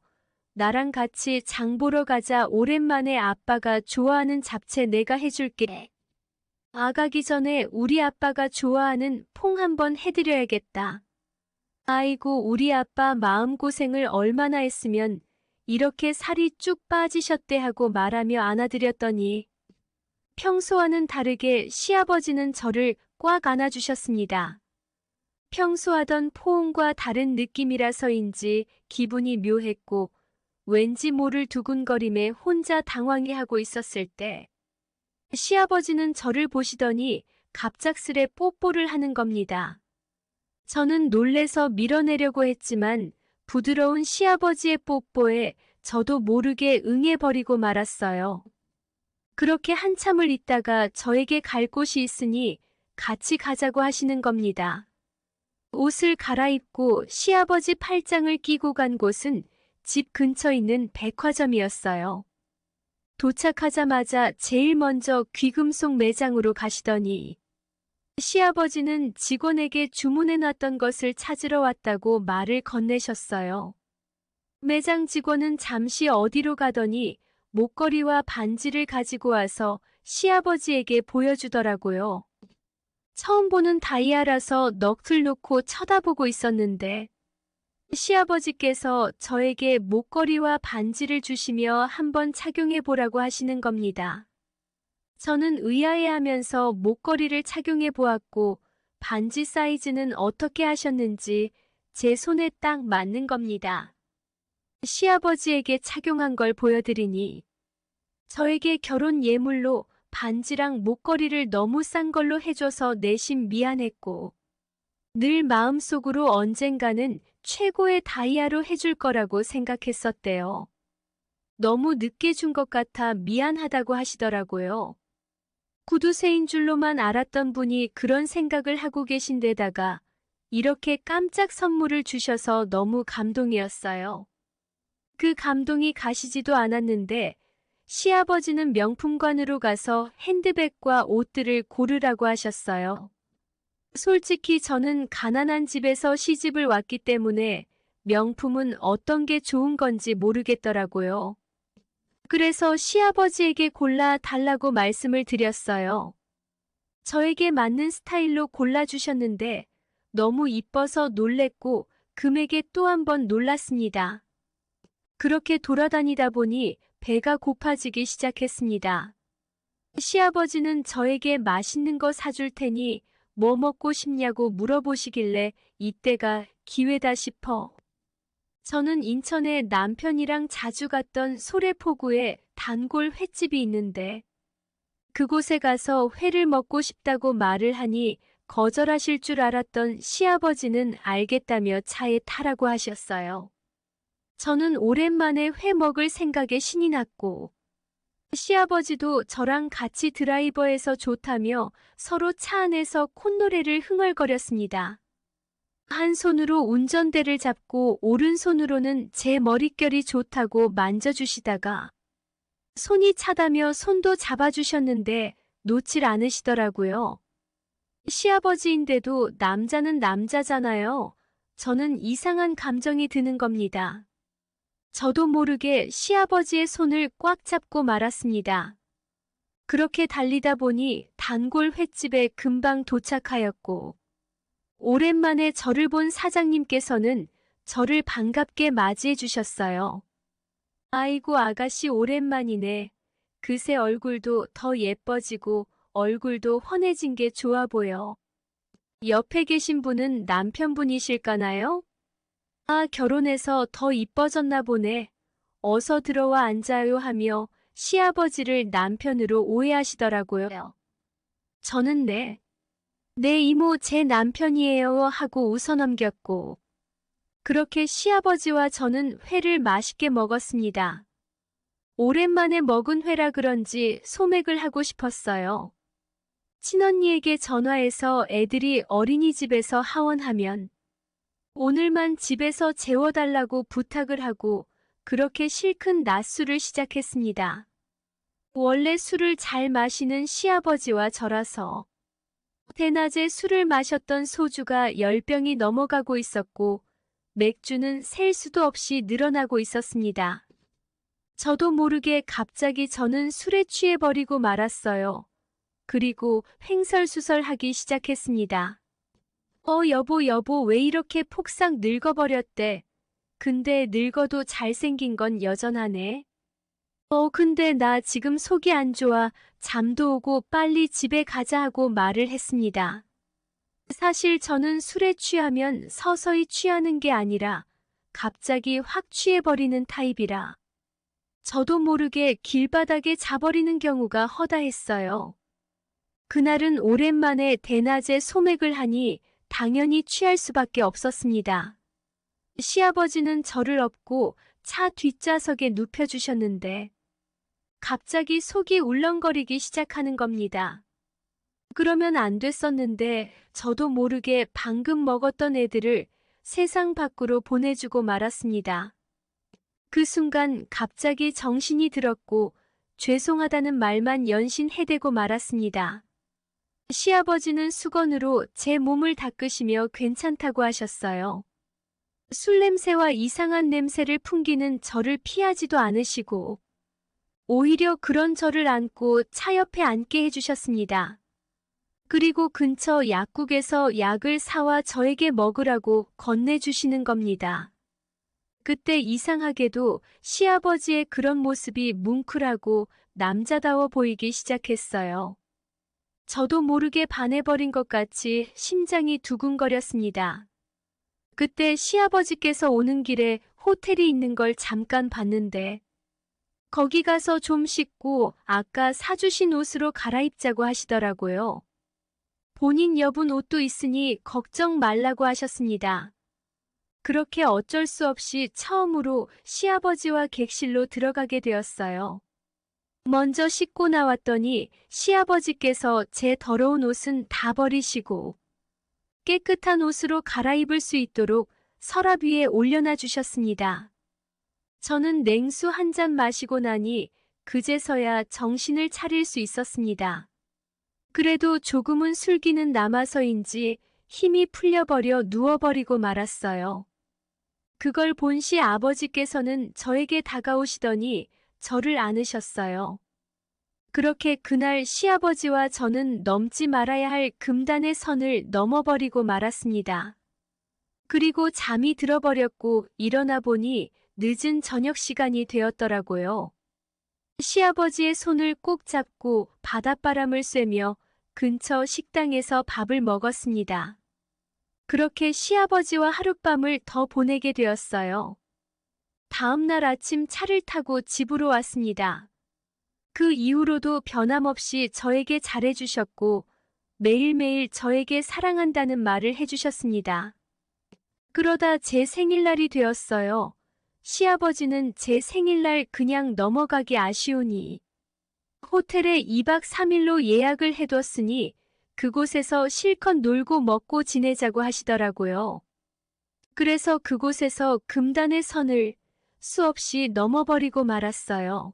나랑 같이 장 보러 가자. 오랜만에 아빠가 좋아하는 잡채 내가 해줄게. 아, 가기 전에 우리 아빠가 좋아하는 퐁 한번 해드려야겠다. 아이고, 우리 아빠 마음고생을 얼마나 했으면 이렇게 살이 쭉 빠지셨대 하고 말하며 안아드렸더니 평소와는 다르게 시아버지는 저를 꽉 안아주셨습니다. 평소 하던 포옹과 다른 느낌이라서인지 기분이 묘했고 왠지 모를 두근거림에 혼자 당황해하고 있었을 때 시아버지는 저를 보시더니 갑작스레 뽀뽀를 하는 겁니다. 저는 놀래서 밀어내려고 했지만 부드러운 시아버지의 뽀뽀에 저도 모르게 응해버리고 말았어요. 그렇게 한참을 있다가 저에게 갈 곳이 있으니 같이 가자고 하시는 겁니다. 옷을 갈아입고 시아버지 팔짱을 끼고 간 곳은 집 근처 있는 백화점이었어요. 도착하자마자 제일 먼저 귀금속 매장으로 가시더니 시아버지는 직원에게 주문해놨던 것을 찾으러 왔다고 말을 건네셨어요. 매장 직원은 잠시 어디로 가더니 목걸이와 반지를 가지고 와서 시아버지에게 보여주더라고요. 처음 보는 다이아라서 넋을 놓고 쳐다보고 있었는데 시아버지께서 저에게 목걸이와 반지를 주시며 한번 착용해 보라고 하시는 겁니다. 저는 의아해하면서 목걸이를 착용해 보았고 반지 사이즈는 어떻게 하셨는지 제 손에 딱 맞는 겁니다. 시아버지에게 착용한 걸 보여드리니 저에게 결혼 예물로 반지랑 목걸이를 너무 싼 걸로 해줘서 내심 미안했고 늘 마음속으로 언젠가는 최고의 다이아로 해줄 거라고 생각했었대요. 너무 늦게 준 것 같아 미안하다고 하시더라고요. 구두쇠인 줄로만 알았던 분이 그런 생각을 하고 계신 데다가 이렇게 깜짝 선물을 주셔서 너무 감동이었어요. 그 감동이 가시지도 않았는데 시아버지는 명품관으로 가서 핸드백과 옷들을 고르라고 하셨어요. 솔직히 저는 가난한 집에서 시집을 왔기 때문에 명품은 어떤 게 좋은 건지 모르겠더라고요. 그래서 시아버지에게 골라 달라고 말씀을 드렸어요. 저에게 맞는 스타일로 골라주셨는데 너무 이뻐서 놀랬고 금액에 또 한 번 놀랐습니다. 그렇게 돌아다니다 보니 배가 고파지기 시작했습니다. 시아버지는 저에게 맛있는 거 사줄 테니 뭐 먹고 싶냐고 물어보시길래 이때가 기회다 싶어. 저는 인천에 남편이랑 자주 갔던 소래포구에 단골 횟집이 있는데 그곳에 가서 회를 먹고 싶다고 말을 하니 거절하실 줄 알았던 시아버지는 알겠다며 차에 타라고 하셨어요. 저는 오랜만에 회 먹을 생각에 신이 났고 시아버지도 저랑 같이 드라이버해서 좋다며 서로 차 안에서 콧노래를 흥얼거렸습니다. 한 손으로 운전대를 잡고 오른손으로는 제 머릿결이 좋다고 만져주시다가 손이 차다며 손도 잡아주셨는데 놓질 않으시더라고요. 시아버지인데도 남자는 남자잖아요. 저는 이상한 감정이 드는 겁니다. 저도 모르게 시아버지의 손을 꽉 잡고 말았습니다. 그렇게 달리다 보니 단골 횟집에 금방 도착하였고 오랜만에 저를 본 사장님께서는 저를 반갑게 맞이해 주셨어요. 아이고 아가씨 오랜만이네. 그새 얼굴도 더 예뻐지고 얼굴도 환해진 게 좋아 보여. 옆에 계신 분은 남편분이실까나요? 아, 결혼해서 더 이뻐졌나 보네. 어서 들어와 앉아요 하며 시아버지를 남편으로 오해하시더라고요. 저는 네 이모 제 남편이에요 하고 웃어넘겼고 그렇게 시아버지와 저는 회를 맛있게 먹었습니다. 오랜만에 먹은 회라 그런지 소맥을 하고 싶었어요. 친언니에게 전화해서 애들이 어린이집에서 하원하면 오늘만 집에서 재워달라고 부탁을 하고 그렇게 실컷 낮술을 시작했습니다. 원래 술을 잘 마시는 시아버지와 저라서 대낮에 술을 마셨던 소주가 10병이 넘어가고 있었고 맥주는 셀 수도 없이 늘어나고 있었습니다. 저도 모르게 갑자기 저는 술에 취해버리고 말았어요. 그리고 횡설수설하기 시작했습니다. 여보, 왜 이렇게 폭삭 늙어버렸대? 근데 늙어도 잘생긴 건 여전하네. 근데 나 지금 속이 안 좋아. 잠도 오고 빨리 집에 가자 하고 말을 했습니다. 사실 저는 술에 취하면 서서히 취하는 게 아니라 갑자기 확 취해버리는 타입이라 저도 모르게 길바닥에 자버리는 경우가 허다했어요. 그날은 오랜만에 대낮에 소맥을 하니 당연히 취할 수밖에 없었습니다. 시아버지는 저를 업고 차 뒷좌석에 눕혀주셨는데 갑자기 속이 울렁거리기 시작하는 겁니다. 그러면 안 됐었는데 저도 모르게 방금 먹었던 애들을 세상 밖으로 보내주고 말았습니다. 그 순간 갑자기 정신이 들었고 죄송하다는 말만 연신 해대고 말았습니다. 시아버지는 수건으로 제 몸을 닦으시며 괜찮다고 하셨어요. 술 냄새와 이상한 냄새를 풍기는 저를 피하지도 않으시고 오히려 그런 저를 안고 차 옆에 앉게 해주셨습니다. 그리고 근처 약국에서 약을 사와 저에게 먹으라고 건네주시는 겁니다. 그때 이상하게도 시아버지의 그런 모습이 뭉클하고 남자다워 보이기 시작했어요. 저도 모르게 반해버린 것 같이 심장이 두근거렸습니다. 그때 시아버지께서 오는 길에 호텔이 있는 걸 잠깐 봤는데 거기 가서 좀 씻고 아까 사주신 옷으로 갈아입자고 하시더라고요. 본인 여분 옷도 있으니 걱정 말라고 하셨습니다. 그렇게 어쩔 수 없이 처음으로 시아버지와 객실로 들어가게 되었어요. 먼저 씻고 나왔더니 시아버지께서 제 더러운 옷은 다 버리시고 깨끗한 옷으로 갈아입을 수 있도록 서랍 위에 올려놔 주셨습니다. 저는 냉수 한 잔 마시고 나니 그제서야 정신을 차릴 수 있었습니다. 그래도 조금은 술기는 남아서인지 힘이 풀려버려 누워버리고 말았어요. 그걸 본 시아버지께서는 저에게 다가오시더니 저를 안으셨어요. 그렇게 그날 시아버지와 저는 넘지 말아야 할 금단의 선을 넘어버리고 말았습니다. 그리고 잠이 들어버렸고 일어나 보니 늦은 저녁 시간이 되었더라고요. 시아버지의 손을 꼭 잡고 바닷바람을 쐬며 근처 식당에서 밥을 먹었습니다. 그렇게 시아버지와 하룻밤을 더 보내게 되었어요. 다음 날 아침 차를 타고 집으로 왔습니다. 그 이후로도 변함없이 저에게 잘해주셨고 매일매일 저에게 사랑한다는 말을 해주셨습니다. 그러다 제 생일날이 되었어요. 시아버지는 제 생일날 그냥 넘어가기 아쉬우니 호텔에 2박 3일로 예약을 해뒀으니 그곳에서 실컷 놀고 먹고 지내자고 하시더라고요. 그래서 그곳에서 금단의 선을 수없이 넘어버리고 말았어요.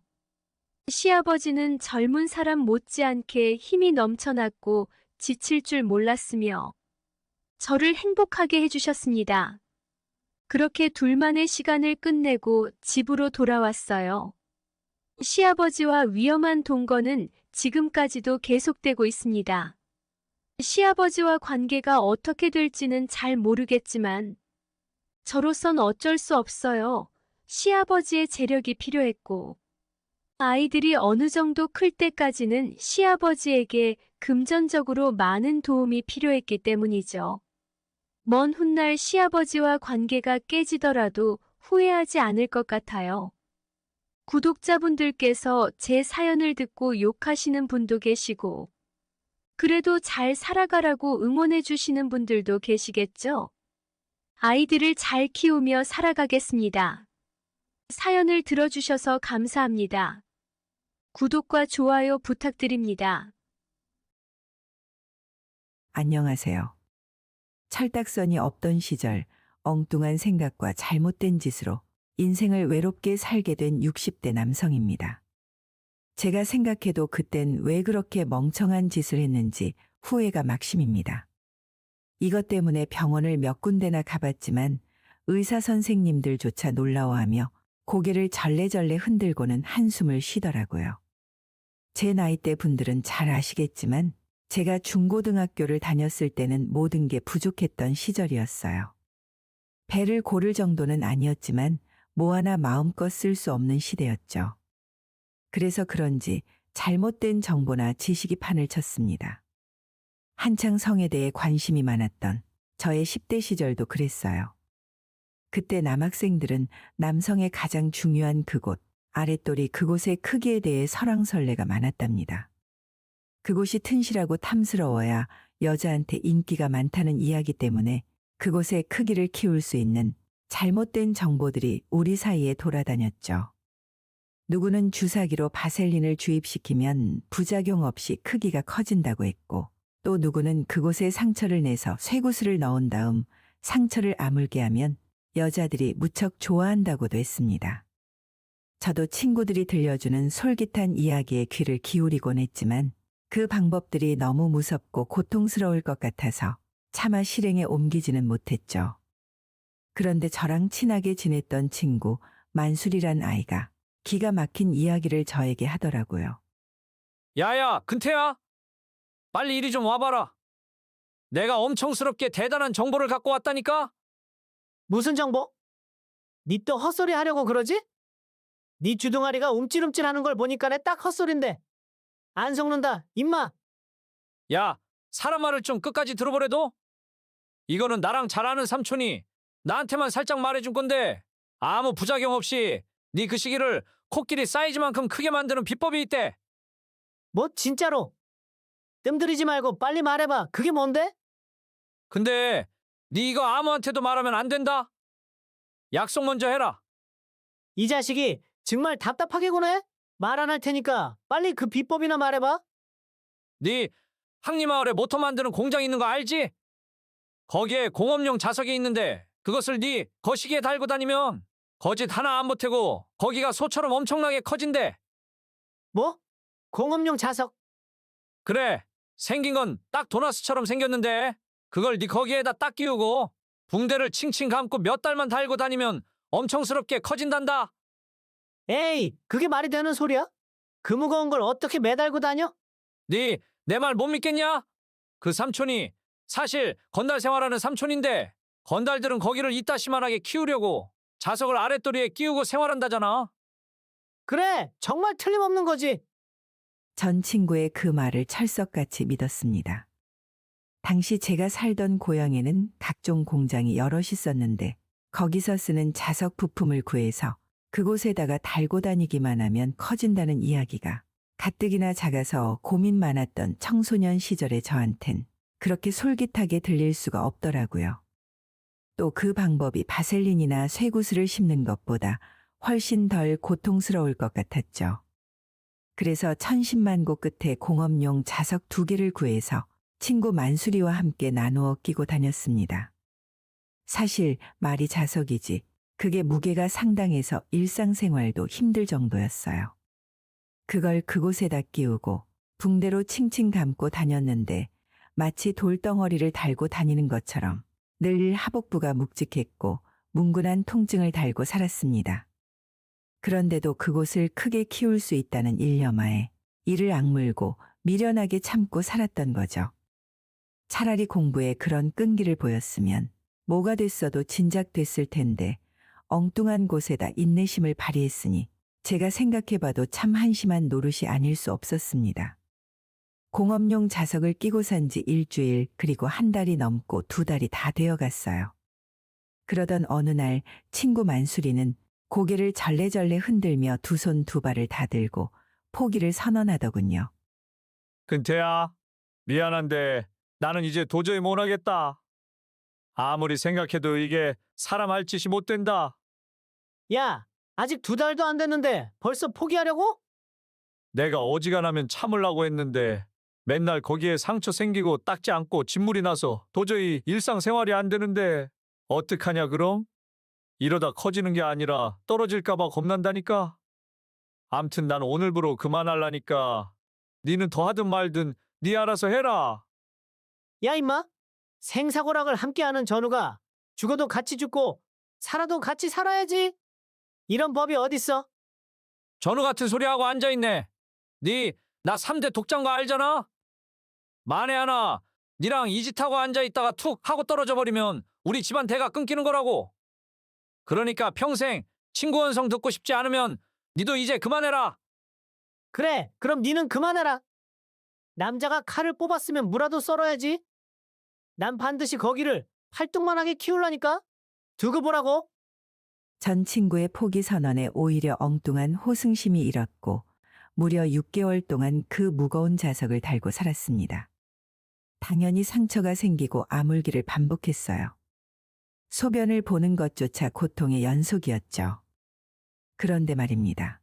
시아버지는 젊은 사람 못지않게 힘이 넘쳐났고 지칠 줄 몰랐으며 저를 행복하게 해주셨습니다. 그렇게 둘만의 시간을 끝내고 집으로 돌아왔어요. 시아버지와 위험한 동거는 지금까지도 계속되고 있습니다. 시아버지와 관계가 어떻게 될지는 잘 모르겠지만 저로선 어쩔 수 없어요. 시아버지의 재력이 필요했고 아이들이 어느 정도 클 때까지는 시아버지에게 금전적으로 많은 도움이 필요했기 때문이죠. 먼 훗날 시아버지와 관계가 깨지더라도 후회하지 않을 것 같아요. 구독자분들께서 제 사연을 듣고 욕하시는 분도 계시고 그래도 잘 살아가라고 응원해 주시는 분들도 계시겠죠? 아이들을 잘 키우며 살아가겠습니다. 사연을 들어주셔서 감사합니다. 구독과 좋아요 부탁드립니다. 안녕하세요. 철딱선이 없던 시절 엉뚱한 생각과 잘못된 짓으로 인생을 외롭게 살게 된 60대 남성입니다. 제가 생각해도 그땐 왜 그렇게 멍청한 짓을 했는지 후회가 막심입니다. 이것 때문에 병원을 몇 군데나 가봤지만 의사 선생님들조차 놀라워하며 고개를 절레절레 흔들고는 한숨을 쉬더라고요. 제 나이대 분들은 잘 아시겠지만 제가 중고등학교를 다녔을 때는 모든 게 부족했던 시절이었어요. 배를 고를 정도는 아니었지만 뭐 하나 마음껏 쓸 수 없는 시대였죠. 그래서 그런지 잘못된 정보나 지식이 판을 쳤습니다. 한창 성에 대해 관심이 많았던 저의 10대 시절도 그랬어요. 그때 남학생들은 남성의 가장 중요한 그곳, 아랫돌이 그곳의 크기에 대해 설왕설래가 많았답니다. 그곳이 튼실하고 탐스러워야 여자한테 인기가 많다는 이야기 때문에 그곳의 크기를 키울 수 있는 잘못된 정보들이 우리 사이에 돌아다녔죠. 누구는 주사기로 바셀린을 주입시키면 부작용 없이 크기가 커진다고 했고, 또 누구는 그곳에 상처를 내서 쇠구슬을 넣은 다음 상처를 아물게 하면 여자들이 무척 좋아한다고도 했습니다. 저도 친구들이 들려주는 솔깃한 이야기에 귀를 기울이곤 했지만 그 방법들이 너무 무섭고 고통스러울 것 같아서 차마 실행에 옮기지는 못했죠. 그런데 저랑 친하게 지냈던 친구 만술이란 아이가 기가 막힌 이야기를 저에게 하더라고요. 야야, 근태야! 빨리 이리 좀 와봐라. 내가 엄청스럽게 대단한 정보를 갖고 왔다니까? 무슨 정보? 니 또 헛소리 하려고 그러지? 니 주둥아리가 움찔움찔 하는 걸 보니까네 딱 헛소린데. 안 속는다, 임마. 야, 사람 말을 좀 끝까지 들어보래도? 이거는 나랑 잘 아는 삼촌이 나한테만 살짝 말해준 건데 아무 부작용 없이 네 그 시기를 코끼리 사이즈만큼 크게 만드는 비법이 있대. 뭐 진짜로? 뜸들이지 말고 빨리 말해봐. 그게 뭔데? 근데 네 이거 아무한테도 말하면 안 된다. 약속 먼저 해라. 이 자식이 정말 답답하게 구네? 말 안 할 테니까 빨리 그 비법이나 말해봐. 네 항리마을에 모터 만드는 공장 있는 거 알지? 거기에 공업용 자석이 있는데 그것을 네 거시기에 달고 다니면 거짓 하나 안 보태고 거기가 소처럼 엄청나게 커진대. 뭐? 공업용 자석. 그래, 생긴 건 딱 도나스처럼 생겼는데 그걸 네 거기에다 딱 끼우고 붕대를 칭칭 감고 몇 달만 달고 다니면 엄청스럽게 커진단다. 에이, 그게 말이 되는 소리야? 그 무거운 걸 어떻게 매달고 다녀? 네 내 말 못 믿겠냐? 그 삼촌이 사실 건달 생활하는 삼촌인데 건달들은 거기를 이따시만하게 키우려고 자석을 아랫도리에 끼우고 생활한다잖아. 그래, 정말 틀림없는 거지. 전 친구의 그 말을 철석같이 믿었습니다. 당시 제가 살던 고향에는 각종 공장이 여럿 있었는데 거기서 쓰는 자석 부품을 구해서 그곳에다가 달고 다니기만 하면 커진다는 이야기가 가뜩이나 작아서 고민 많았던 청소년 시절의 저한텐 그렇게 솔깃하게 들릴 수가 없더라고요. 또 그 방법이 바셀린이나 쇠구슬을 심는 것보다 훨씬 덜 고통스러울 것 같았죠. 그래서 천신만고 끝에 공업용 자석 2개를 구해서 친구 만수리와 함께 나누어 끼고 다녔습니다. 사실 말이 자석이지 그게 무게가 상당해서 일상생활도 힘들 정도였어요. 그걸 그곳에다 끼우고 붕대로 칭칭 감고 다녔는데 마치 돌덩어리를 달고 다니는 것처럼 늘 하복부가 묵직했고 뭉근한 통증을 달고 살았습니다. 그런데도 그곳을 크게 키울 수 있다는 일념하에 이를 악물고 미련하게 참고 살았던 거죠. 차라리 공부에 그런 끈기를 보였으면 뭐가 됐어도 진작 됐을 텐데 엉뚱한 곳에다 인내심을 발휘했으니 제가 생각해봐도 참 한심한 노릇이 아닐 수 없었습니다. 공업용 자석을 끼고 산 지 일주일 그리고 한 달이 넘고 2달이 다 되어갔어요. 그러던 어느 날 친구 만수리는 고개를 절레절레 흔들며 2손 2발을 다 들고 포기를 선언하더군요. 근태야, 미안한데 나는 이제 도저히 못하겠다. 아무리 생각해도 이게 사람 할 짓이 못 된다. 야, 아직 2달도 안 됐는데 벌써 포기하려고? 내가 어지간하면 참으려고 했는데 맨날 거기에 상처 생기고 닦지 않고 진물이 나서 도저히 일상생활이 안 되는데 어떡하냐 그럼? 이러다 커지는 게 아니라 떨어질까봐 겁난다니까. 암튼 난 오늘부로 그만할라니까. 니는 더 하든 말든 니 알아서 해라. 야 임마. 생사고락을 함께하는 전우가 죽어도 같이 죽고 살아도 같이 살아야지. 이런 법이 어딨어? 전우 같은 소리 하고 앉아있네. 니 나 3대 독장거 알잖아? 만에 하나 니랑 이 짓 하고 앉아있다가 툭 하고 떨어져 버리면 우리 집안 대가 끊기는 거라고. 그러니까 평생 친구 원성 듣고 싶지 않으면 니도 이제 그만해라. 그래, 그럼 니는 그만해라. 남자가 칼을 뽑았으면 무라도 썰어야지. 난 반드시 거기를 팔뚝만하게 키울라니까. 두고 보라고. 전 친구의 포기 선언에 오히려 엉뚱한 호승심이 일었고 무려 6개월 동안 그 무거운 자석을 달고 살았습니다. 당연히 상처가 생기고 아물기를 반복했어요. 소변을 보는 것조차 고통의 연속이었죠. 그런데 말입니다.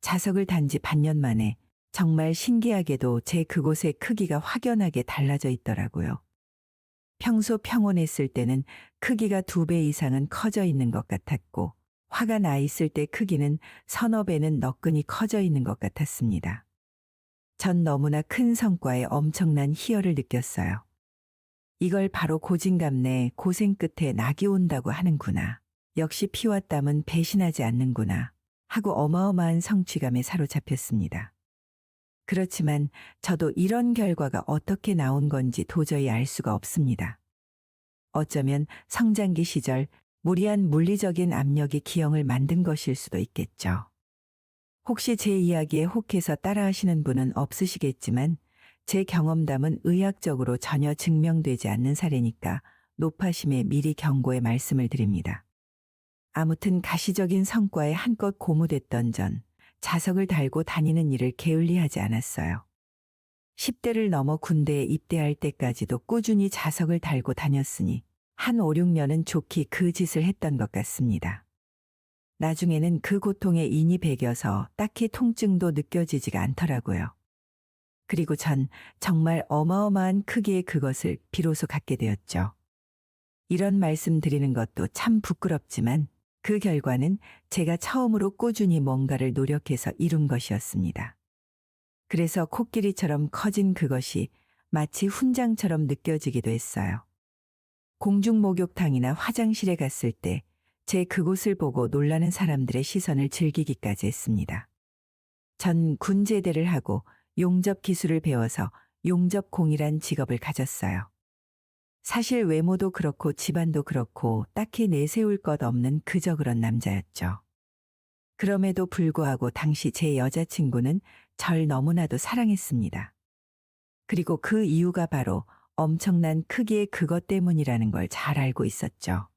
자석을 단 지 반년 만에 정말 신기하게도 제 그곳의 크기가 확연하게 달라져 있더라고요. 평소 평온했을 때는 크기가 2배 이상은 커져 있는 것 같았고 화가 나 있을 때 크기는 서너 배는 너끈히 커져 있는 것 같았습니다. 전 너무나 큰 성과에 엄청난 희열을 느꼈어요. 이걸 바로 고진감래 고생 끝에 낙이 온다고 하는구나. 역시 피와 땀은 배신하지 않는구나. 하고 어마어마한 성취감에 사로잡혔습니다. 그렇지만 저도 이런 결과가 어떻게 나온 건지 도저히 알 수가 없습니다. 어쩌면 성장기 시절 무리한 물리적인 압력이 기형을 만든 것일 수도 있겠죠. 혹시 제 이야기에 혹해서 따라하시는 분은 없으시겠지만 제 경험담은 의학적으로 전혀 증명되지 않는 사례니까 노파심에 미리 경고의 말씀을 드립니다. 아무튼 가시적인 성과에 한껏 고무됐던 전 자석을 달고 다니는 일을 게을리하지 않았어요. 10대를 넘어 군대에 입대할 때까지도 꾸준히 자석을 달고 다녔으니 한 5, 6년은 좋게 그 짓을 했던 것 같습니다. 나중에는 그 고통에 인이 배겨서 딱히 통증도 느껴지지가 않더라고요. 그리고 전 정말 어마어마한 크기의 그것을 비로소 갖게 되었죠. 이런 말씀 드리는 것도 참 부끄럽지만 그 결과는 제가 처음으로 꾸준히 뭔가를 노력해서 이룬 것이었습니다. 그래서 코끼리처럼 커진 그것이 마치 훈장처럼 느껴지기도 했어요. 공중 목욕탕이나 화장실에 갔을 때 제 그곳을 보고 놀라는 사람들의 시선을 즐기기까지 했습니다. 전 군제대를 하고 용접 기술을 배워서 용접공이란 직업을 가졌어요. 사실 외모도 그렇고 집안도 그렇고 딱히 내세울 것 없는 그저 그런 남자였죠. 그럼에도 불구하고 당시 제 여자친구는 절 너무나도 사랑했습니다. 그리고 그 이유가 바로 엄청난 크기의 그것 때문이라는 걸 잘 알고 있었죠.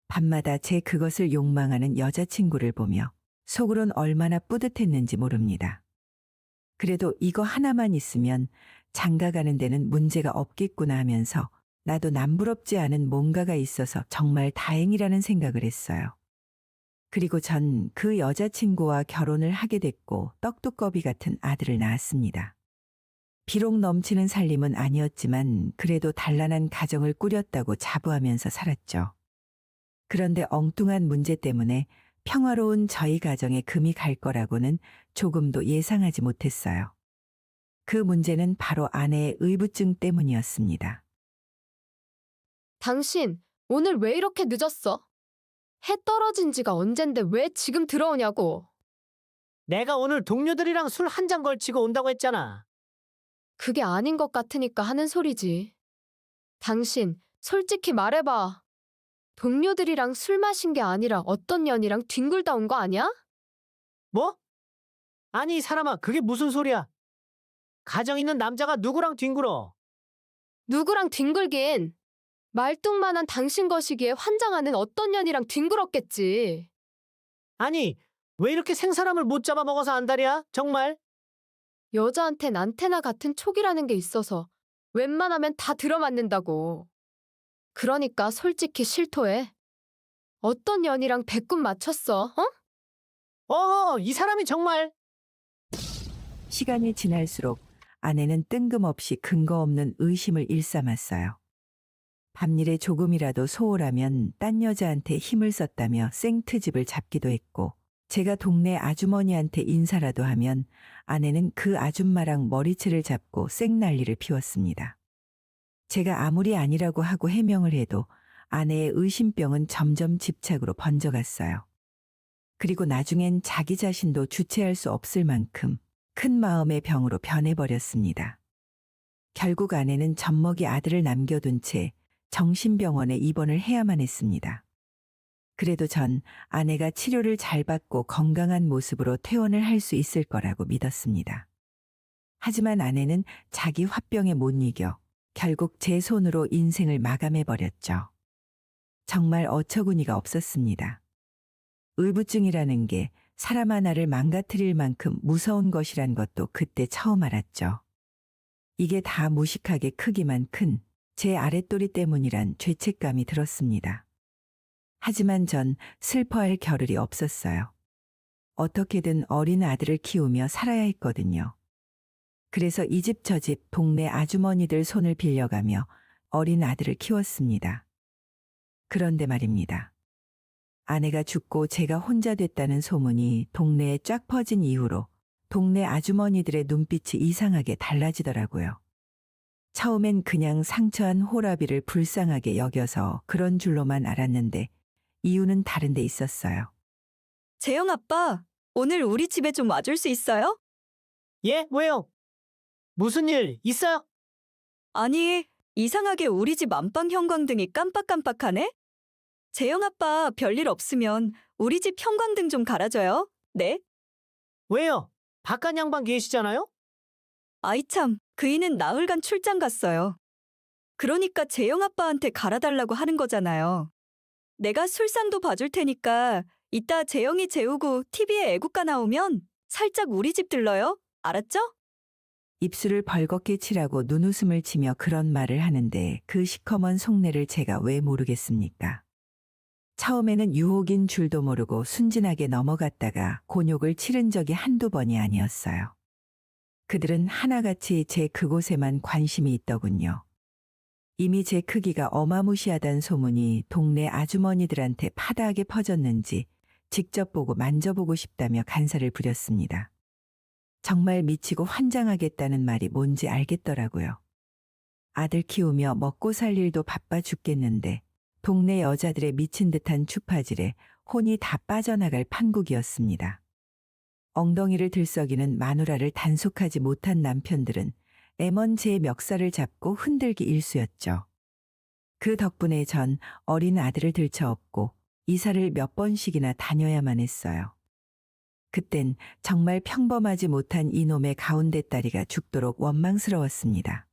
밤마다 제 그것을 욕망하는 여자친구를 보며 속으론 얼마나 뿌듯했는지 모릅니다. 그래도 이거 하나만 있으면 장가가는 데는 문제가 없겠구나 하면서 나도 남부럽지 않은 뭔가가 있어서 정말 다행이라는 생각을 했어요. 그리고 전 그 여자친구와 결혼을 하게 됐고 떡두꺼비 같은 아들을 낳았습니다. 비록 넘치는 살림은 아니었지만 그래도 단란한 가정을 꾸렸다고 자부하면서 살았죠. 그런데 엉뚱한 문제 때문에 평화로운 저희 가정에 금이 갈 거라고는 조금도 예상하지 못했어요. 그 문제는 바로 아내의 의부증 때문이었습니다. 당신, 오늘 왜 이렇게 늦었어? 해 떨어진 지가 언젠데 왜 지금 들어오냐고. 내가 오늘 동료들이랑 술 한 잔 걸치고 온다고 했잖아. 그게 아닌 것 같으니까 하는 소리지. 당신, 솔직히 말해봐. 동료들이랑 술 마신 게 아니라 어떤 년이랑 뒹굴다 온 거 아니야? 뭐? 아니 이 사람아, 그게 무슨 소리야? 가정 있는 남자가 누구랑 뒹굴어? 누구랑 뒹굴긴. 말뚝만한 당신 거시기에 환장하는 어떤 년이랑 뒹굴었겠지. 아니 왜 이렇게 생사람을 못 잡아먹어서 안달이야? 정말? 여자한텐 안테나 같은 촉이라는 게 있어서 웬만하면 다 들어맞는다고. 그러니까 솔직히 실토해. 어떤 년이랑 배꼽 맞췄어, 어? 이 사람이 정말. 시간이 지날수록 아내는 뜬금없이 근거 없는 의심을 일삼았어요. 밤일에 조금이라도 소홀하면 딴 여자한테 힘을 썼다며 생트집을 잡기도 했고, 제가 동네 아주머니한테 인사라도 하면 아내는 그 아줌마랑 머리채를 잡고 생난리를 피웠습니다. 제가 아무리 아니라고 하고 해명을 해도 아내의 의심병은 점점 집착으로 번져갔어요. 그리고 나중엔 자기 자신도 주체할 수 없을 만큼 큰 마음의 병으로 변해버렸습니다. 결국 아내는 젖먹이 아들을 남겨둔 채 정신병원에 입원을 해야만 했습니다. 그래도 전 아내가 치료를 잘 받고 건강한 모습으로 퇴원을 할 수 있을 거라고 믿었습니다. 하지만 아내는 자기 화병에 못 이겨 결국 제 손으로 인생을 마감해버렸죠. 정말 어처구니가 없었습니다. 의부증이라는 게 사람 하나를 망가뜨릴 만큼 무서운 것이란 것도 그때 처음 알았죠. 이게 다 무식하게 크기만 큰 제 아랫도리 때문이란 죄책감이 들었습니다. 하지만 전 슬퍼할 겨를이 없었어요. 어떻게든 어린 아들을 키우며 살아야 했거든요. 그래서 이 집 저 집 동네 아주머니들 손을 빌려가며 어린 아들을 키웠습니다. 그런데 말입니다. 아내가 죽고 제가 혼자 됐다는 소문이 동네에 쫙 퍼진 이후로 동네 아주머니들의 눈빛이 이상하게 달라지더라고요. 처음엔 그냥 상처한 호라비를 불쌍하게 여겨서 그런 줄로만 알았는데 이유는 다른 데 있었어요. 재영 아빠, 오늘 우리 집에 좀 와줄 수 있어요? 예, 왜요? 무슨 일 있어요? 아니, 이상하게 우리 집 안방 형광등이 깜빡깜빡하네? 재영 아빠 별일 없으면 우리 집 형광등 좀 갈아줘요. 네? 왜요? 바깥 양반 계시잖아요? 아이 참, 그이는 나흘간 출장 갔어요. 그러니까 재영 아빠한테 갈아달라고 하는 거잖아요. 내가 술상도 봐줄 테니까 이따 재영이 재우고 TV에 애국가 나오면 살짝 우리 집 들러요. 알았죠? 입술을 벌겋게 칠하고 눈웃음을 치며 그런 말을 하는데 그 시커먼 속내를 제가 왜 모르겠습니까? 처음에는 유혹인 줄도 모르고 순진하게 넘어갔다가 곤욕을 치른 적이 한두 번이 아니었어요. 그들은 하나같이 제 그곳에만 관심이 있더군요. 이미 제 크기가 어마무시하다는 소문이 동네 아주머니들한테 파다하게 퍼졌는지 직접 보고 만져보고 싶다며 간사를 부렸습니다. 정말 미치고 환장하겠다는 말이 뭔지 알겠더라고요. 아들 키우며 먹고 살 일도 바빠 죽겠는데 동네 여자들의 미친 듯한 추파질에 혼이 다 빠져나갈 판국이었습니다. 엉덩이를 들썩이는 마누라를 단속하지 못한 남편들은 애먼 제 멱살을 잡고 흔들기 일쑤였죠. 그 덕분에 전 어린 아들을 들쳐업고 이사를 몇 번씩이나 다녀야만 했어요. 그땐 정말 평범하지 못한 이놈의 가운데 딸이가 죽도록 원망스러웠습니다.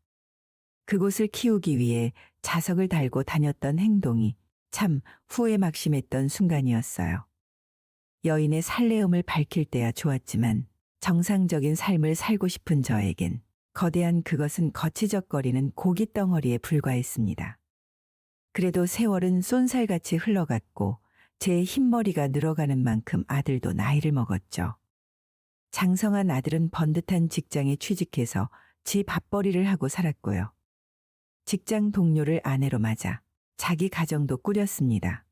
그곳을 키우기 위해 자석을 달고 다녔던 행동이 참 후회 막심했던 순간이었어요. 여인의 살레음을 밝힐 때야 좋았지만 정상적인 삶을 살고 싶은 저에겐 거대한 그것은 거치적거리는 고깃덩어리에 불과했습니다. 그래도 세월은 쏜살같이 흘러갔고 제 흰머리가 늘어가는 만큼 아들도 나이를 먹었죠. 장성한 아들은 번듯한 직장에 취직해서 지 밥벌이를 하고 살았고요. 직장 동료를 아내로 맞아 자기 가정도 꾸렸습니다.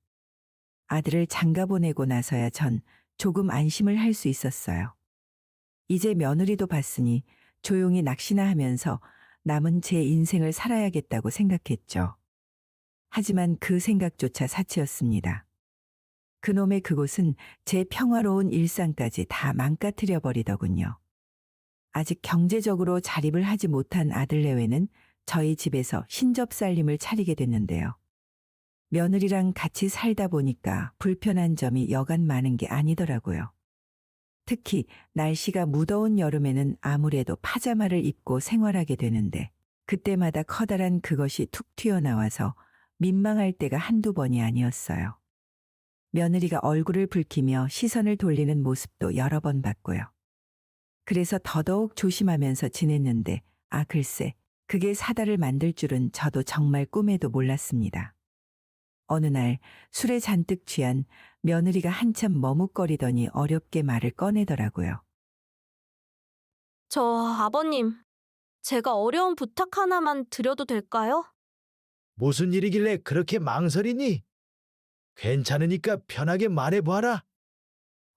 아들을 장가 보내고 나서야 전 조금 안심을 할 수 있었어요. 이제 며느리도 봤으니 조용히 낚시나 하면서 남은 제 인생을 살아야겠다고 생각했죠. 하지만 그 생각조차 사치였습니다. 그놈의 그곳은 제 평화로운 일상까지 다 망가뜨려 버리더군요. 아직 경제적으로 자립을 하지 못한 아들 내외는 저희 집에서 신접살림을 차리게 됐는데요. 며느리랑 같이 살다 보니까 불편한 점이 여간 많은 게 아니더라고요. 특히 날씨가 무더운 여름에는 아무래도 파자마를 입고 생활하게 되는데 그때마다 커다란 그것이 툭 튀어나와서 민망할 때가 한두 번이 아니었어요. 며느리가 얼굴을 붉히며 시선을 돌리는 모습도 여러 번 봤고요. 그래서 더더욱 조심하면서 지냈는데 글쎄 그게 사달을 만들 줄은 저도 정말 꿈에도 몰랐습니다. 어느 날 술에 잔뜩 취한 며느리가 한참 머뭇거리더니 어렵게 말을 꺼내더라고요. 저 아버님, 제가 어려운 부탁 하나만 드려도 될까요? 무슨 일이길래 그렇게 망설이니? 괜찮으니까 편하게 말해봐라.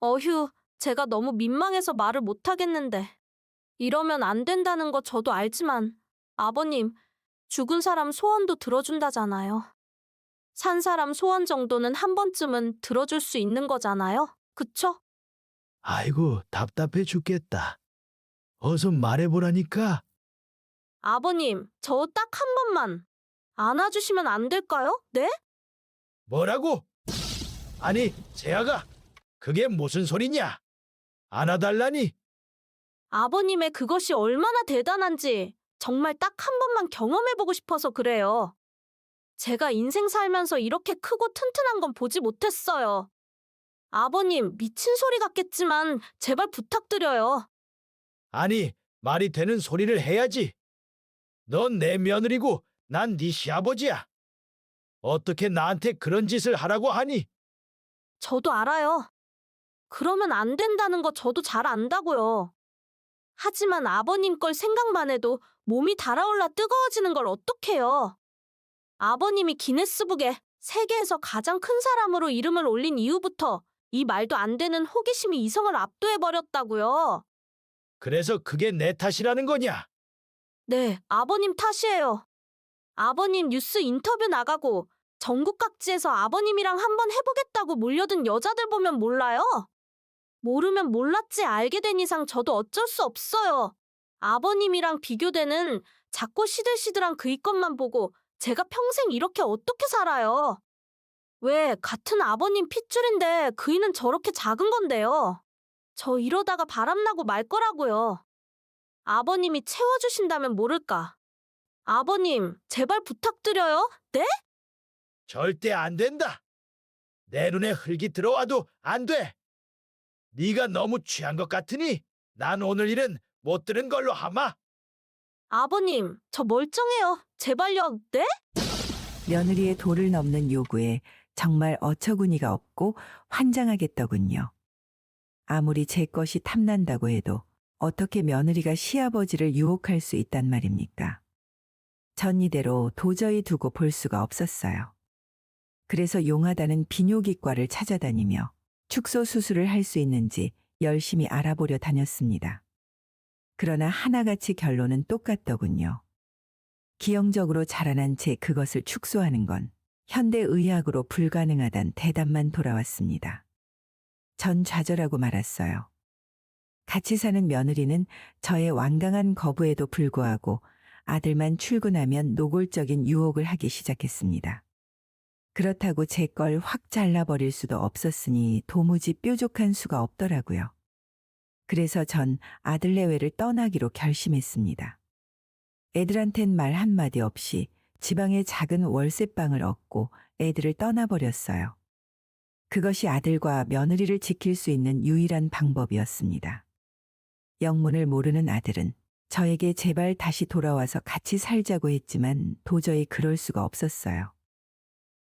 어휴, 제가 너무 민망해서 말을 못하겠는데. 이러면 안 된다는 거 저도 알지만, 아버님, 죽은 사람 소원도 들어준다잖아요. 산 사람 소원 정도는 한 번쯤은 들어줄 수 있는 거잖아요. 그쵸? 아이고, 답답해 죽겠다. 어서 말해보라니까. 아버님, 저 딱 한 번만 안아주시면 안 될까요? 네? 뭐라고? 아니, 재아가, 그게 무슨 소리냐? 안아달라니? 아버님의 그것이 얼마나 대단한지 정말 딱 한 번만 경험해보고 싶어서 그래요. 제가 인생 살면서 이렇게 크고 튼튼한 건 보지 못했어요. 아버님, 미친 소리 같겠지만 제발 부탁드려요. 아니, 말이 되는 소리를 해야지. 넌 내 며느리고 난 네 시아버지야. 어떻게 나한테 그런 짓을 하라고 하니? 저도 알아요. 그러면 안 된다는 거 저도 잘 안다고요. 하지만 아버님 걸 생각만 해도 몸이 달아올라 뜨거워지는 걸 어떡해요. 아버님이 기네스북에 세계에서 가장 큰 사람으로 이름을 올린 이후부터 이 말도 안 되는 호기심이 이성을 압도해버렸다고요. 그래서 그게 내 탓이라는 거냐? 네, 아버님 탓이에요. 아버님 뉴스 인터뷰 나가고 전국 각지에서 아버님이랑 한번 해보겠다고 몰려든 여자들 보면 몰라요? 모르면 몰랐지 알게 된 이상 저도 어쩔 수 없어요. 아버님이랑 비교되는 작고 시들시들한 그 이것만 보고 제가 평생 이렇게 어떻게 살아요? 왜 같은 아버님 핏줄인데 그이는 저렇게 작은 건데요? 저 이러다가 바람나고 말 거라고요. 아버님이 채워주신다면 모를까. 아버님, 제발 부탁드려요. 네? 절대 안 된다. 내 눈에 흙이 들어와도 안 돼. 네가 너무 취한 것 같으니 난 오늘 일은 못 들은 걸로 하마. 아버님, 저 멀쩡해요. 제발요. 네? 며느리의 도를 넘는 요구에 정말 어처구니가 없고 환장하겠더군요. 아무리 제 것이 탐난다고 해도 어떻게 며느리가 시아버지를 유혹할 수 있단 말입니까? 전 이대로 도저히 두고 볼 수가 없었어요. 그래서 용하다는 비뇨기과를 찾아다니며 축소 수술을 할 수 있는지 열심히 알아보려 다녔습니다. 그러나 하나같이 결론은 똑같더군요. 기형적으로 자라난 채 그것을 축소하는 건 현대의학으로 불가능하단 대답만 돌아왔습니다. 전 좌절하고 말았어요. 같이 사는 며느리는 저의 완강한 거부에도 불구하고 아들만 출근하면 노골적인 유혹을 하기 시작했습니다. 그렇다고 제 걸 확 잘라버릴 수도 없었으니 도무지 뾰족한 수가 없더라고요. 그래서 전 아들 내외를 떠나기로 결심했습니다. 애들한텐 말 한마디 없이 지방의 작은 월세방을 얻고 애들을 떠나버렸어요. 그것이 아들과 며느리를 지킬 수 있는 유일한 방법이었습니다. 영문을 모르는 아들은 저에게 제발 다시 돌아와서 같이 살자고 했지만 도저히 그럴 수가 없었어요.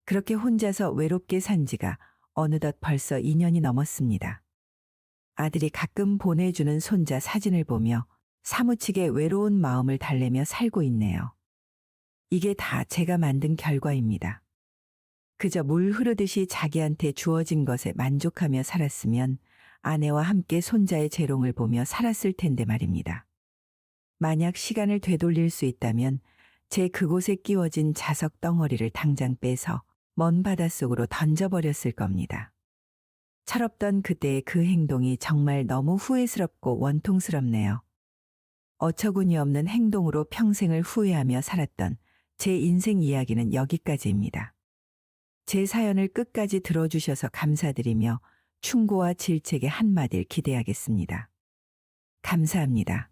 그렇게 혼자서 외롭게 산 지가 어느덧 벌써 2년이 넘었습니다. 아들이 가끔 보내주는 손자 사진을 보며 사무치게 외로운 마음을 달래며 살고 있네요. 이게 다 제가 만든 결과입니다. 그저 물 흐르듯이 자기한테 주어진 것에 만족하며 살았으면 아내와 함께 손자의 재롱을 보며 살았을 텐데 말입니다. 만약 시간을 되돌릴 수 있다면 제 그곳에 끼워진 자석 덩어리를 당장 빼서 먼 바닷속으로 던져버렸을 겁니다. 철없던 그때의 그 행동이 정말 너무 후회스럽고 원통스럽네요. 어처구니 없는 행동으로 평생을 후회하며 살았던 제 인생 이야기는 여기까지입니다. 제 사연을 끝까지 들어주셔서 감사드리며 충고와 질책의 한마디를 기대하겠습니다. 감사합니다.